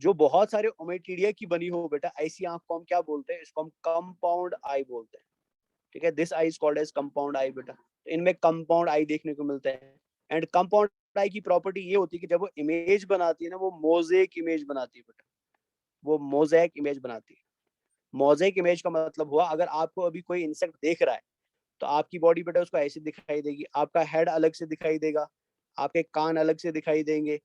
जो बहुत सारे ओमेटिडिया की बनी हो बेटा, ऐसी आंख को हम क्या बोलते हैं, इसको हम कंपाउंड आई बोलते हैं। ठीक है, this eye is called as compound eye बेटा। तो इनमें कंपाउंड आई देखने को मिलता है। एंड कंपाउंड आई की प्रॉपर्टी ये होती है कि जब वो इमेज बनाती है ना, वो मोजेक इमेज बनाती है बेटा, वो मोजेक इमेज बनाती है। मोजेक इमेज का मतलब हुआ, अगर आपको अभी कोई इंसेक्ट देख रहा है तो आपकी बॉडी बेटा उसको ऐसे दिखाई देगी, आपका हेड अलग से दिखाई देगा, आपके कान अलग से दिखाई देंगे,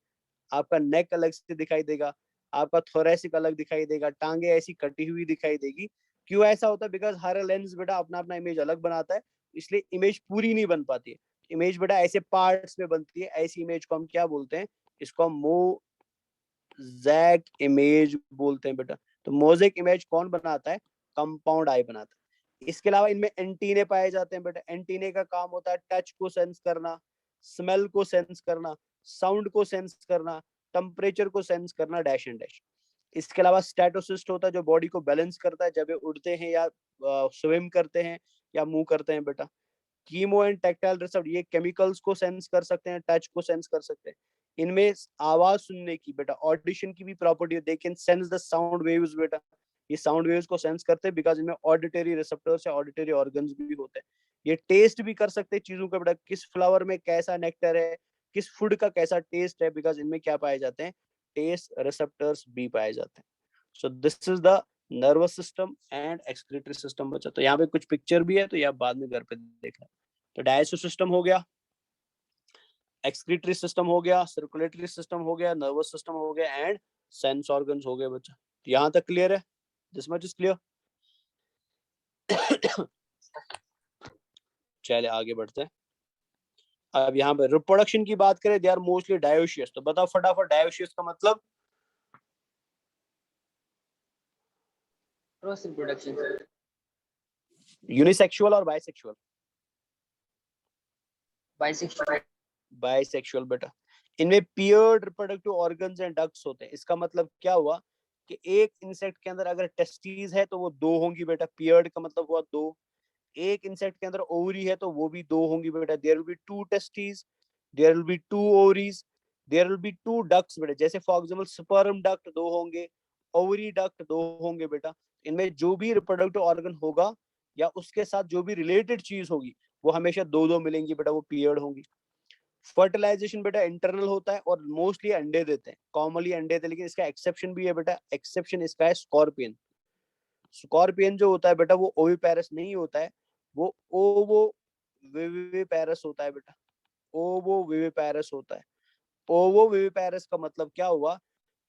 आपका नेक अलग से दिखाई देगा, आपका थोरेसिक अलग दिखाई देगा, टांगे ऐसी कटी हुई दिखाई देगी। क्यों ऐसा होता है? बिकॉज हर लेंस बेटा अपना अपना इमेज अलग बनाता है, इसलिए इमेज पूरी नहीं बन पाती है। इमेज बेटा ऐसे पार्ट्स में बनती है, ऐसी इमेज को हम क्या बोलते हैं? इसको हम मोज़ेक इमेज बोलते हैं बेटा। तो मोज़ेक इमेज कौन बनाता है? कंपाउंड आई बनाता है। इसके अलावा इनमें एंटीने पाए जाते हैं बेटा। एंटीने का काम होता है टच को सेंस करना, स्मेल को सेंस करना, साउंड को सेंस करना, टेम्परेचर को सेंस करना, डैश एंड डैश। इसके अलावा स्टैटोसिस्ट होता है जो बॉडी को बैलेंस करता है जब ये उड़ते हैं या स्विम करते हैं या मूव करते हैं बेटा। कीमो एंड टैक्टाइल रिसेप्टर ये केमिकल्स को सेंस कर सकते हैं, टच को सेंस कर सकते हैं। इनमें आवाज सुनने की बेटा, ऑडिशन की भी प्रॉपर्टी है, they can sense the sound waves बेटा। ये साउंड वेव्स को सेंस करते हैं बिकॉज इनमें ऑडिटरी रिसेप्टर्स या ऑडिटरी ऑर्गन्स भी होते हैं। ये टेस्ट भी कर सकते हैं चीजों का बेटा, किस फ्लावर में कैसा नेक्टर है, किस फूड का कैसा टेस्ट है, बिकॉज इनमें क्या पाए जाते हैं? टेस्ट रिसेप्टर्स भी पाए जाते हैं। सो this is the nervous system and excretory system बचा। तो यहाँ पे कुछ पिक्चर भी है, तो ये आप बाद में घर पे देखना। तो डाइजेस्टिव सिस्टम हो गया, एक्सक्रीटरी सिस्टम हो गया, सर्कुलेटरी सिस्टम हो गया, नर्वस सिस्टम हो गया एंड सेंस ऑर्गन्स हो गए बच्चा। यहाँ तक क्लियर है? This much is clear. चलिए आगे बढ़ते हैं। अब यहाँ पे रिप्रोडक्शन की बात करें, दे आर मोस्टली डायोशियस। तो बताओ फटाफट, डायोशियस का मतलब? Cross reproduction sir. यूनिसेक्सुअल और बाइसेक्सुअल? बाइसेक्सुअल। बाइसेक्सुअल बेटा। इनमें peered reproductive organs and ducts होते हैं। इसका मतलब क्या हुआ कि एक इंसेक्ट के अंदर अगर टेस्टीज है तो वो दो होंगी बेटा। पियर्ड का मतलब हुआ दो। एक इंसेक्ट के अंदर ओवरी है तो वो भी दो होंगी बेटा। There will be two testes, there will be two ovaries, there will be two ducts बेटा। जैसे फॉर एग्जांपल स्पर्म डक्ट दो होंगे, ओवरी डक्ट दो होंगे बेटा। इनमें जो भी रिप्रोडक्टिव ऑर्गन होगा या उसके साथ जो भी रिलेटेड चीज होगी वो हमेशा दो दो मिलेंगी बेटा, वो पियर्ड होंगी। फर्टिलाइजेशन बेटा इंटरनल होता है और मोस्टली अंडे देते हैं, कॉमनली अंडे देते हैं, लेकिन इसका एक्सेप्शन भी है बेटा। एक्सेप्शन इसका है स्कॉर्पियन। स्कॉर्पियन जो होता है बेटा वो ओविपेरस नहीं होता है, वो ओवो विविपेरस होता है बेटा। ओवो विविपेरस होता है। ओवो विविपेरस का मतलब क्या हुआ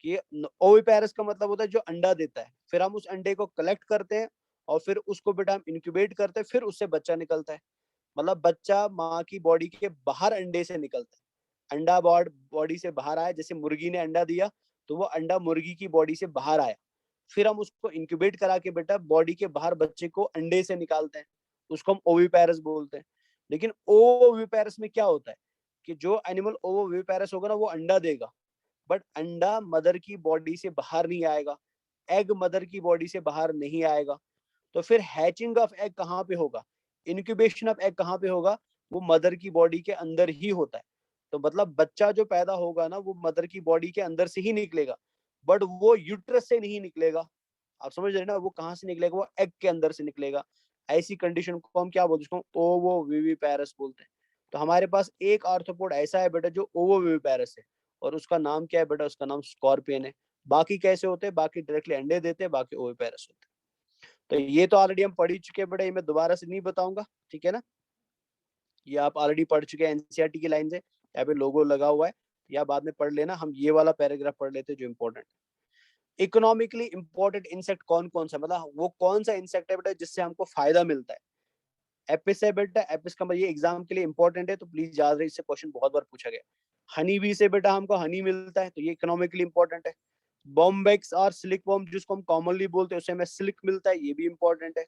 कि ओविपेरस का मतलब होता है जो अंडा देता है, फिर हम उस अंडे को कलेक्ट करते हैं और फिर उसको बेटा हम इंक्यूबेट करते हैं, फिर उससे बच्चा निकलता है। मतलब बच्चा माँ की बॉडी के बाहर अंडे से निकलता है। अंडा बॉडी से बाहर आया, जैसे मुर्गी ने अंडा दिया तो वो अंडा मुर्गी की बॉडी से बाहर आया, फिर हम उसको इंक्यूबेट करा के बेटा बॉडी के बाहर बच्चे को अंडे से निकालते हैं, उसको हम ओविपेरस बोलते हैं। लेकिन ओविपेरस में क्या होता है कि जो एनिमल ओविपेरस होगा ना वो अंडा देगा, बट अंडा मदर की बॉडी से बाहर नहीं आएगा, एग मदर की बॉडी से बाहर नहीं आएगा। तो फिर हैचिंग ऑफ एग कहाँ पे होगा? इनक्यूबेशन ऑफ एग कहाँ पे होगा? वो मदर की बॉडी के अंदर ही होता है। तो मतलब बच्चा जो पैदा होगा ना वो मदर की बॉडी के अंदर से ही निकलेगा, बट वो यूट्रस से नहीं निकलेगा। आप समझ रहे हैं ना? वो कहाँ से निकलेगा? वो एग के अंदर से निकलेगा। ऐसी कंडीशन को हम क्या बोलते हैं? उसको ओवो विविपेरस बोलते हैं। तो हमारे पास एक आर्थ्रोपोड ऐसा है बेटा जो ओवो विविपेरस है, और उसका नाम क्या है बेटा? उसका नाम स्कॉर्पियन है। बाकी कैसे होते हैं? बाकी डायरेक्टली अंडे देते हैं, बाकी ओविपेरस होते हैं। तो ये तो ऑलरेडी हम पढ़ ही चुके हैं बेटा, ये मैं दोबारा से नहीं बताऊंगा, ठीक है ना? ये आप ऑलरेडी पढ़ चुके हैं एनसीईआरटी की लाइन से, यहाँ पे लोगो लगा हुआ है, या बाद में पढ़ लेना। हम ये वाला पैराग्राफ पढ़ लेते हैं जो इंपॉर्टेंट। इकोनॉमिकली इंपॉर्टेंट इंसेक्ट कौन कौन सा, मतलब वो कौन सा इंसेक्ट है बेटा जिससे हमको फायदा मिलता है? एपिस है बेटा। एपिस का मतलब ये एग्जाम के लिए इंपॉर्टेंट है, तो प्लीज याद रहे, इससे क्वेश्चन बहुत बार पूछा गया। हनी बी से बेटा हमको हनी मिलता है, तो ये इकोनॉमिकली इंपॉर्टेंट है। बॉम्बेक्स और सिल्क वॉर्म जिसको हम कॉमनली बोलते हैं, उससे हमें सिल्क मिलता है, ये भी इंपॉर्टेंट है।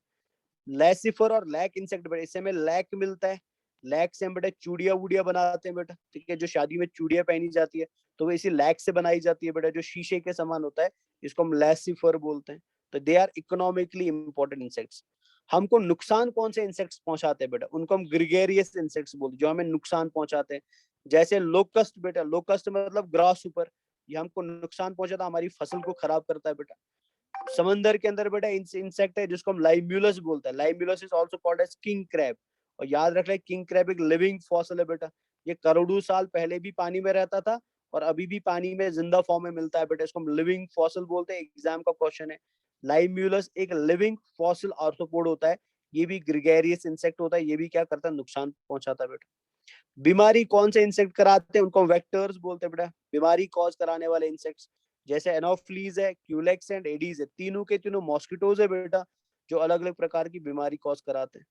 लैसिफर और लैक इंसेक्ट बेटा, इससे हमें लैक मिलता है। लैक से हम बेटा चूड़िया वूड़िया बनाते हैं बेटा, ठीक है? जो शादी में चूड़िया पहनी जाती है तो वो इसी लैक से बनाई जाती है बेटा, जो शीशे के समान होता है, इसको हम लैसिफर बोलते हैं। तो they are economically important insects. हमको नुकसान कौन से इंसेक्ट्स पहुंचाते हैं बेटा? उनको हम ग्रिगेरियस इंसेक्ट्स बोलते हैं, जो हमें नुकसान पहुंचाते हैं। जैसे लोकस्ट बेटा, लोकस्ट मतलब ग्रास ऊपर, ये हमको नुकसान पहुंचाता है, हमारी फसल को खराब करता है बेटा। समंदर के अंदर बेटा इंसेक्ट है जिसको हम लाइम्यूलस बोलते हैं। Limulus is also called as king crab. और याद रख ले, किंग क्रैब एक लिविंग फॉसिल है बेटा। ये करोड़ों साल पहले भी पानी में रहता था और अभी भी पानी में जिंदा फॉर्म में मिलता है बेटा, इसको हम लिविंग फॉसिल बोलते हैं। एग्जाम का क्वेश्चन है। लाइम्यूलस एक लिविंग फॉसिल आर्थ्रोपोड होता है, ये भी ग्रिगेरियस इंसेक्ट होता है। ये भी क्या करता है? नुकसान पहुंचाता है बेटा। बीमारी कौन से इंसेक्ट कराते हैं? उनको वेक्टर्स बोलते हैं बेटा, बीमारी कॉज कराने वाले इंसेक्ट्स। जैसे एनोफ्लीज है, क्यूलेक्स एंड एडीज है, तीनों के तीनों मॉस्किटोज है बेटा, जो अलग अलग प्रकार की बीमारी कॉज कराते हैं।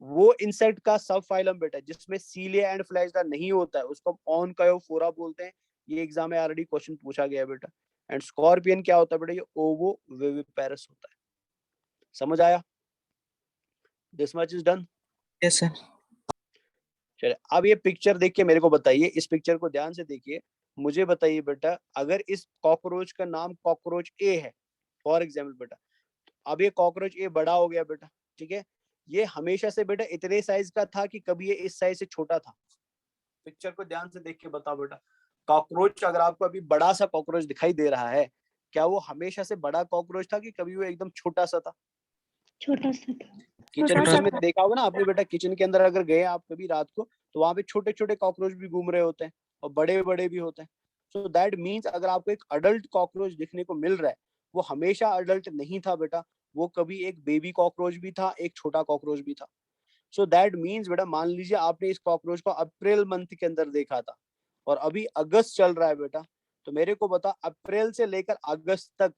वो इंसेक्ट का सब फाइलम बेटा जिसमें सीलिया एंड फ्लैशदार नहीं होता है, उसको हम ऑनकायोफोरा बोलते हैं। ये एग्जाम में ऑलरेडी क्वेश्चन पूछा गया है बेटा। एंड स्कॉर्पियन क्या होता है बेटा, ये ओवो विविपेरस होता है। समझ आया? This much is done. Yes, sir. चलिए अब ये पिक्चर देख के मेरे को बताइए, इस पिक्चर को ध्यान से देखिए, मुझे बताइए बेटा, अगर इस कॉकरोच का नाम कॉकरोच ए है फॉर एग्जाम्पल बेटा, अब ये कॉकरोच ये बड़ा हो गया बेटा, ठीक है, ये हमेशा से बेटा इतने साइज का था कि कभी ये इस साइज से छोटा था? पिक्चर को ध्यान से देख के बताओ बेटा, कॉकरोच अगर आपको अभी बड़ा सा कॉकरोच दिखाई दे रहा है, क्या वो हमेशा से बड़ा कॉकरोच था कि कभी वो एकदम छोटा सा था? छोटा सा था। किचन छोटा सा में था। देखा होगा ना आपने बेटा, किचन के अंदर अगर गए आप कभी रात को, तो वहां पे छोटे छोटे कॉकरोच भी घूम रहे होते हैं और बड़े बड़े भी होते हैं। सो दैट मीन्स अगर आपको एक अडल्ट कॉकरोच दिखने को मिल रहा है, वो हमेशा अडल्ट नहीं था बेटा, वो कभी एक बेबी कॉकरोच भी था, एक छोटा कॉकरोच भी था। सो दैट मीन्स बेटा, मान लीजिए आपने इस कॉकरोच को अप्रैल मंथ के अंदर देखा था और अभी अगस्त चल रहा है बेटा, तो मेरे को बता अप्रैल से लेकर अगस्त तक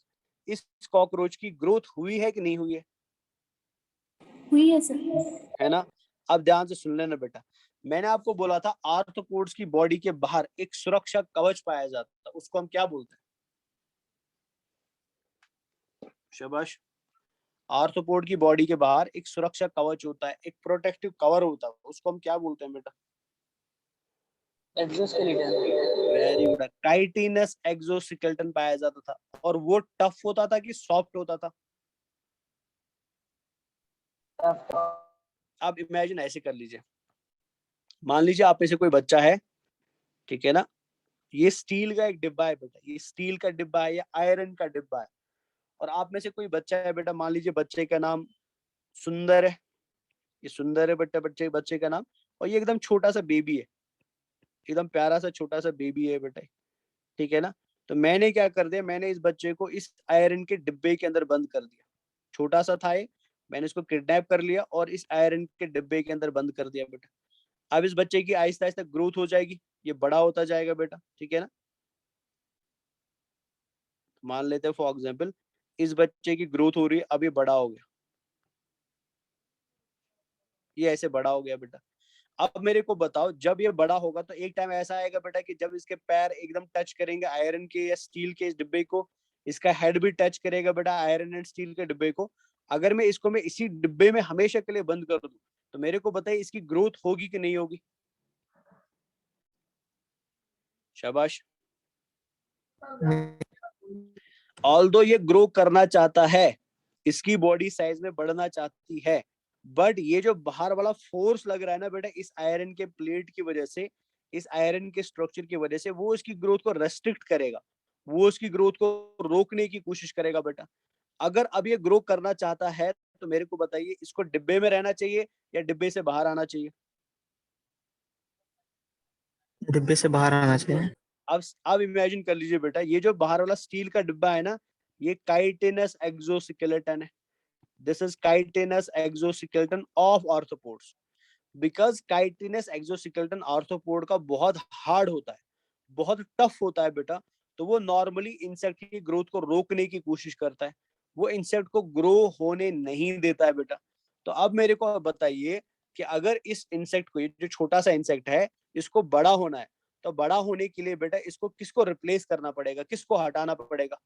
इस कॉकरोच की ग्रोथ हुई है कि नहीं हुई है? हुई है सर। है ना? अब ध्यान से सुन लेना बेटा, मैंने आपको बोला था आर्थ्रोपोड्स की बॉडी के बाहर एक सुरक्षा कवच पाया जाता है, उसको हम क्या बोलते हैं? शाबाश। आर्थ्रोपोड की बॉडी के बाहर एक सुरक्षा कवच होता है, एक प्रोटेक्टिव कवर होता है, उसको हम क्या बोलते हैं बेटा? Exoskeleton. Very good. Chitinous exoskeleton पाया जाता था, और वो टफ होता था कि सॉफ्ट होता था? आप इमेजिन ऐसे कर लीजिए, मान लीजिए आप में से कोई बच्चा है, ठीक है ना, ये स्टील का एक डिब्बा है बेटा, ये स्टील का डिब्बा है या आयरन का डिब्बा है, और आप में से कोई बच्चा है बेटा, मान लीजिए बच्चे का नाम सुंदर है, ये सुंदर है बेटा, बच्चे बच्चे का नाम, और ये एकदम छोटा सा बेबी है, एकदम प्यारा सा छोटा सा बेबी है बेटा, ठीक है ना। तो मैंने क्या कर दिया, मैंने इस बच्चे को इस आयरन के डिब्बे के अंदर बंद कर दिया, छोटा सा था ये, मैंने इसको किडनैप कर लिया और इस आयरन के डिब्बे के अंदर बंद कर दिया बेटा। अब इस बच्चे की आहिस्ता आहिस्ता ग्रोथ हो जाएगी, ये बड़ा होता जाएगा बेटा, ठीक है ना। मान लेते हैं फॉर एग्जाम्पल इस बच्चे की ग्रोथ हो रही है, अब ये बड़ा हो गया, ये ऐसे बड़ा हो गया बेटा। अब मेरे को बताओ, जब ये बड़ा होगा तो एक टाइम ऐसा आएगा बेटा कि जब इसके पैर एकदम टच करेंगे आयरन के या स्टील के इस डिब्बे को, इसका हेड भी टच करेगा बेटा आयरन एंड स्टील के डिब्बे को, अगर मैं इसी डिब्बे में हमेशा के लिए बंद कर दूं, तो मेरे को बताइए इसकी ग्रोथ होगी कि नहीं होगी? शाबाश। ऑल्दो ये ग्रो करना चाहता है, इसकी बॉडी साइज में बढ़ना चाहती है, बट ये जो बाहर वाला फोर्स लग रहा है ना बेटा, इस आयरन के प्लेट की वजह से, इस आयरन के स्ट्रक्चर की वजह से, वो इसकी ग्रोथ को रेस्ट्रिक्ट करेगा, वो उसकी ग्रोथ को रोकने की कोशिश करेगा बेटा। अगर अब ये ग्रो करना चाहता है, तो मेरे को बताइए इसको डिब्बे में रहना चाहिए या डिब्बे से बाहर आना चाहिए? डिब्बे से बाहर आना चाहिए। अब इमेजिन कर लीजिए बेटा, ये जो बाहर वाला स्टील का डिब्बा है ना, ये काइटिनस एक्सोस्केलेटन है। This is chitinous exoskeleton of arthropods. Because chitinous exoskeleton arthropod का बहुत हार्ड होता है, बहुत टफ होता है बेटा, तो वो नॉर्मली इंसेक्ट की ग्रोथ को रोकने की कोशिश करता है, वो इंसेक्ट को ग्रो होने नहीं देता है बेटा। तो अब मेरे को बताइए कि अगर इस इंसेक्ट को, ये जो छोटा सा इंसेक्ट है, इसको बड़ा होना है, तो बड़ा होने के लिए बेटा इसको किसको रिप्लेस करना पड़ेगा, किसको हटाना पड़ेगा?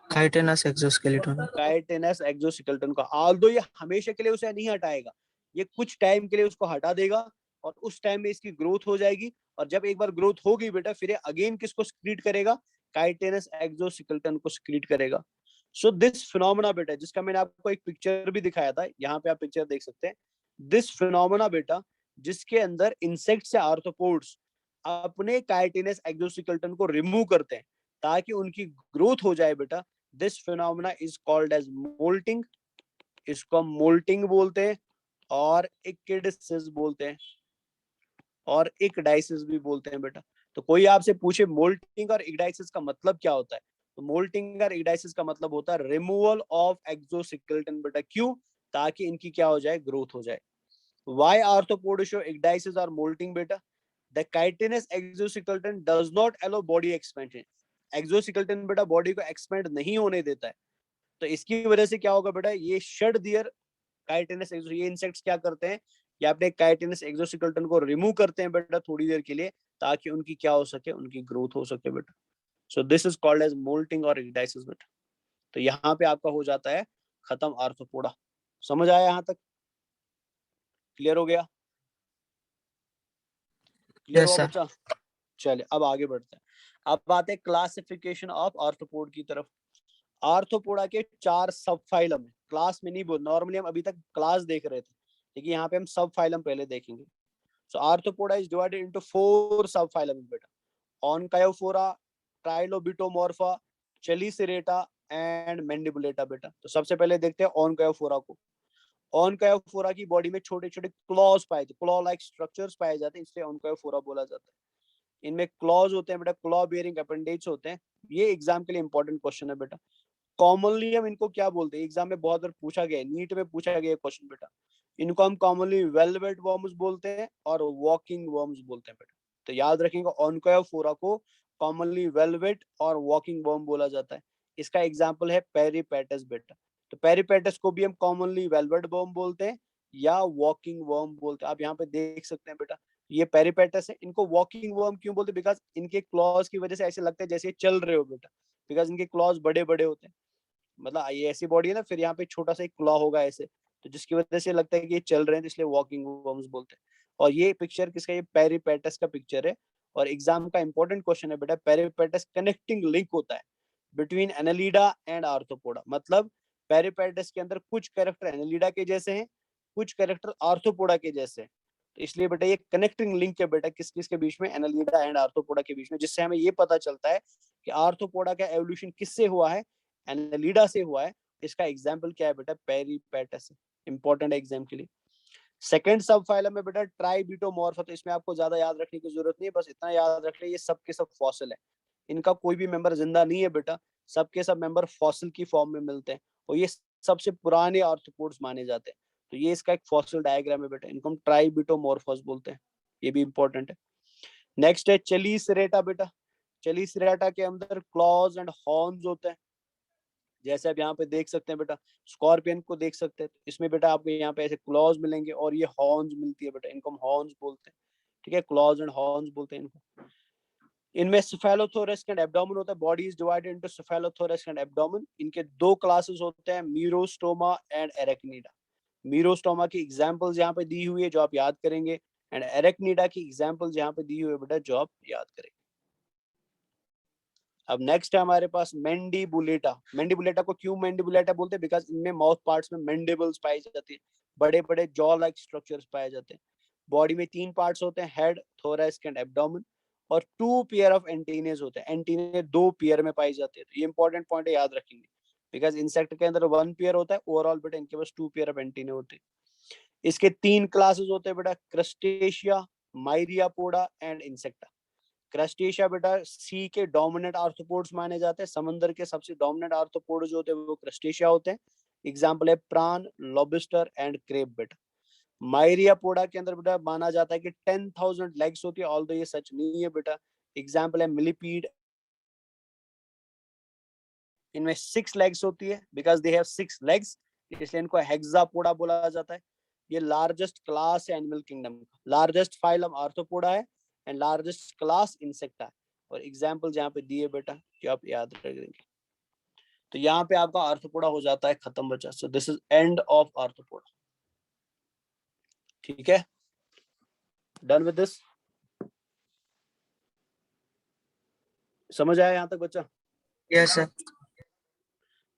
Chitinous exoskeleton. काइटिनस एक्सोस्केलेटन का। ऑल्दो ये हमेशा के लिए उसे नहीं हटाएगा, ये कुछ टाइम के लिए उसको हटा देगा, और उस टाइम में इसकी ग्रोथ हो जाएगी, और जब एक बार ग्रोथ हो गई बेटा, फिर अगेन किसको सिक्रीट करेगा? काइटिनस एक्सोस्केलेटन को सिक्रीट करेगा। सो दिस फिनोमेना बेटा, जिसका मैंने आपको एक पिक्चर भी दिखाया था, यहाँ पे आप पिक्चर देख सकते हैं, दिस फिनोमेना बेटा, जिसके अंदर इंसेक्ट्स या आर्थ्रोपोड्स अपने काइटिनस एक्सोस्केलेटन को रिमूव करते हैं ताकि उनकी ग्रोथ हो जाए बेटा, this phenomena is called as moulting, इसको हम मोल्टिंग बोलते हैं, और इक्विडिसिस बोलते हैं, और इक्डाइसिस भी बोलते हैं बेटा। तो कोई आपसे पूछे मोल्टिंग और इक्डाइसिस का मतलब क्या होता है, तो मोल्टिंग और इक्डाइसिस का मतलब होता है रिमूवल ऑफ एक्सोस्केलेटन बेटा। क्यों? ताकि इनकी क्या हो जाए, ग्रोथ हो जाए। व्हाई आर्थ्रोपोड्स शो इक्डाइसिस और मोल्टिंग बेटा? The chitinous exoskeleton does not allow body expansion. Exoskeleton बेटा बॉडी को एक्सपेंड नहीं होने देता है, तो इसकी वजह से क्या होगा बेटा, ये शेड देयर काइटिनस, ये इंसेक्ट्स क्या करते हैं, ये अपने काइटिनस एक्सोस्केलेटन को रिमूव करते हैं बेटा थोड़ी देर के लिए, ताकि उनकी क्या हो सके, उनकी ग्रोथ हो सके बेटा। So this is called as moulting और इक्डाइसिस बेटा। तो यहाँ पे आपका हो जाता है खत्म आर्थ्रोपोडा। समझ आया यहाँ तक? क्लियर हो गया? क्लियर Yes, हुआ sir. बच्चा? चलिए अब आगे बढ़ते हैं। अब आते हैं क्लासिफिकेशन ऑफ आर्थ्रोपोड की तरफ। आर्थ्रोपोडा के 4 सब फाइलम है, क्लास में नहीं बोल, नॉर्मली हम अभी तक क्लास देख रहे थे, लेकिन यहाँ पे हम सब फाइलम पहले देखेंगे। सो आर्थ्रोपोडा इज डिवाइडेड इनटू 4 सब फाइलम बेटा, ऑनकायोफोरा, ट्राइलोबिटोमॉर्फा, चेलिसेरेटा एंड मैंडिबुलेटा बेटा। तो सबसे पहले देखते हैं ऑनकायोफोरा को। ऑनकायोफोरा की बॉडी में छोटे छोटे क्लॉज पाए जाते, क्लॉ लाइक स्ट्रक्चर्स पाए जाते हैं, इसलिए ऑनकायोफोरा बोला जाता है। इनमें क्लॉज होते हैं बेटा, क्लॉ बेयरिंग अपेंडेज होते हैं। ये एग्जाम के लिए इंपॉर्टेंट क्वेश्चन है बेटा। कॉमनली हम इनको क्या बोलते हैं, एग्जाम में बहुत बार पूछा गया है, नीट में पूछा गया क्वेश्चन बेटा। इनको हम कॉमनली वेलवेट वर्म्स बोलते हैं और वॉकिंग वर्म्स बोलते हैं बेटा। तो याद रखेंगे ऑनकायोफोरा को कॉमनली वेलवेट और वॉकिंग वर्म बोला जाता है। इसका एग्जाम्पल है पेरिपेटस बेटा। तो पेरिपेटस को भी हम कॉमनली वेलवेट वर्म बोलते हैं या वॉकिंग वर्म बोलते हैं। आप यहाँ पे देख सकते हैं बेटा, ये पेरिपेटस है। इनको वॉकिंग वर्म क्यों बोलते हैं? बिकॉज इनके क्लॉज की वजह से ऐसे लगता है जैसे चल रहे हो बेटा, बिकॉज इनके क्लॉज बड़े बड़े होते हैं। मतलब ये ऐसी बॉडी है ना, फिर यहाँ पे छोटा सा एक क्लॉ होगा ऐसे, तो जिसकी वजह से लगता है कि ये चल रहे हैं, तो इसलिए वॉकिंग वर्म्स बोलते हैं। और ये पिक्चर किसका, ये पेरिपेटस का पिक्चर है। और एग्जाम का इंपॉर्टेंट क्वेश्चन है बेटा, पेरिपेटस कनेक्टिंग लिंक होता है बिटवीन एनालिडा एंड आर्थ्रोपोडा। मतलब पेरिपेटस के अंदर कुछ कैरेक्टर एनालिडा के जैसे हैं, कुछ कैरेक्टर आर्थ्रोपोडा के जैसे हैं। तो इसलिए बेटा ये कनेक्टिंग लिंक है बेटा, किस किस के बीच में, एनालिडा एंड आर्थ्रोपोडा के बीच में, जिससे हमें ये पता चलता है कि आर्थ्रोपोडा का एवोल्यूशन किससे हुआ है, एनालिडा से हुआ है। इसका एग्जाम्पल क्या है बेटा, पेरिपेटस। इंपॉर्टेंट एग्जाम के लिए। सेकंड सब फाइलम में बेटा ट्राइबिटोमॉर्फा। तो इसमें आपको ज्यादा याद रखने की जरूरत नहीं है, बस इतना याद रख ले ये सब के सब फॉसिल है। इनका कोई भी मेंबर जिंदा नहीं है बेटा, सबके सब मेंबर फॉसिल की फॉर्म में मिलते हैं, और ये सबसे पुराने आर्थ्रोपोड्स माने जाते हैं। तो ये इसका एक फॉसिल डायग्राम है बेटा, इनको हम ट्राइबिटोमॉर्फस बोलते हैं, ये भी इंपॉर्टेंट है। नेक्स्ट है चेलिसेरेटा बेटा। चेलिसेरेटा के अंदर क्लॉज एंड हॉर्न्स होते हैं, जैसे आप यहाँ पे देख सकते हैं बेटा, स्कॉर्पियन को देख सकते हैं, इसमें बेटा आपको यहाँ पे ऐसे क्लॉज मिलेंगे और ये हॉर्न्स मिलती है बेटा, इनको हम हॉर्न्स बोलते हैं। ठीक है, क्लॉज एंड हॉर्न्स बोलते हैं इनको। इनमें सेफेलोथोरैक्स एंड एब्डोमेन होता है। Body is divided into cephalothorax and abdomen. इनके 2 क्लासेस होते हैं, मीरोस्टोमा एंड एरेक्निडा। मीरोस्टोमा की एग्जांपल्स यहाँ पे दी हुई है जो आप याद करेंगे, एंड एरेक्निडा की एग्जांपल्स यहाँ पे दी हुई है बेटा जो आप याद करेंगे। अब नेक्स्ट है हमारे पास मैंडिबुलेटा। मैंडिबुलेटा को क्यों मैंडिबुलेटा बोलते हैं? बिकॉज इनमें माउथ पार्ट्स में मैंडिबल्स पाई जाती है, बड़े बड़े जॉ लाइक स्ट्रक्चर्स पाए जाते हैं। बॉडी में 3 पार्ट्स होते हैं, हेड, थोरैक्स एंड एब्डोमेन, और 2 पेयर ऑफ एंटीनेज होते हैं। एंटीने 2 पेयर में पाई जाते हैं। तो ये इंपॉर्टेंट पॉइंट है, याद रखेंगे, बिकॉज इंसेक्ट के अंदर 1 पेयर होता है ओवरऑल बेटा, इनके पास 2 पेयर ऑफ एंटीने होते हैं। इसके 3 क्लासेस होते हैं बेटा, क्रस्टेशिया, माइरियापोडा एंड इंसेक्टा। क्रस्टेशिया बेटा सी के डोमिनेंट आर्थ्रोपोड्स माने जाते हैं। समंदर के सबसे डोमिनेंट आर्थ्रोपोड जो होते हैं वो क्रस्टेशिया होते हैं। एग्जांपल है प्रान, लॉबस्टर एंड क्रेब बेटा। माइरियापोडा के अंदर बेटा माना जाता है कि 10,000 लेग्स होती है, ऑल्दो ये सच नहीं है बेटा। एग्जांपल है मिलीपीड, इनमें 6 लेग्स होती है, बिकॉज दे हैव 6 लेग्स, इसलिए इनको हेक्सापोडा बोला जाता है। ये लार्जेस्ट क्लास है एनिमल किंगडम का, लार्जेस्ट फाइलम आर्थ्रोपोडा है एंड लार्जेस्ट क्लास इंसेक्टा है। और एग्जांपल यहाँ पे दिए बेटा जो आप याद रखेंगे। तो यहाँ पे आपका आर्थ्रोपोडा हो जाता है खत्म बच्चा। सो this is end of arthropoda. ठीक है, डन विद दिस। समझ आया यहाँ तक बच्चा? Yes, sir.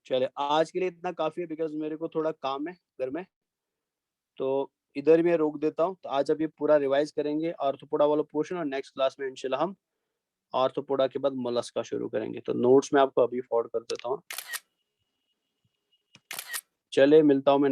चलिए आज के लिए इतना काफी है, बिकॉज मेरे को थोड़ा काम है घर में, तो इधर मैं रोक देता हूँ। तो आज अब ये पूरा रिवाइज करेंगे आर्थ्रोपोडा वाला पोर्शन, और नेक्स्ट क्लास में इंशाल्लाह हम आर्थ्रोपोडा के बाद मोलस्का शुरू करेंगे। तो नोट्स में आपको अभी फॉरवर्ड कर देता हूँ। चले मिलता हूँ मैं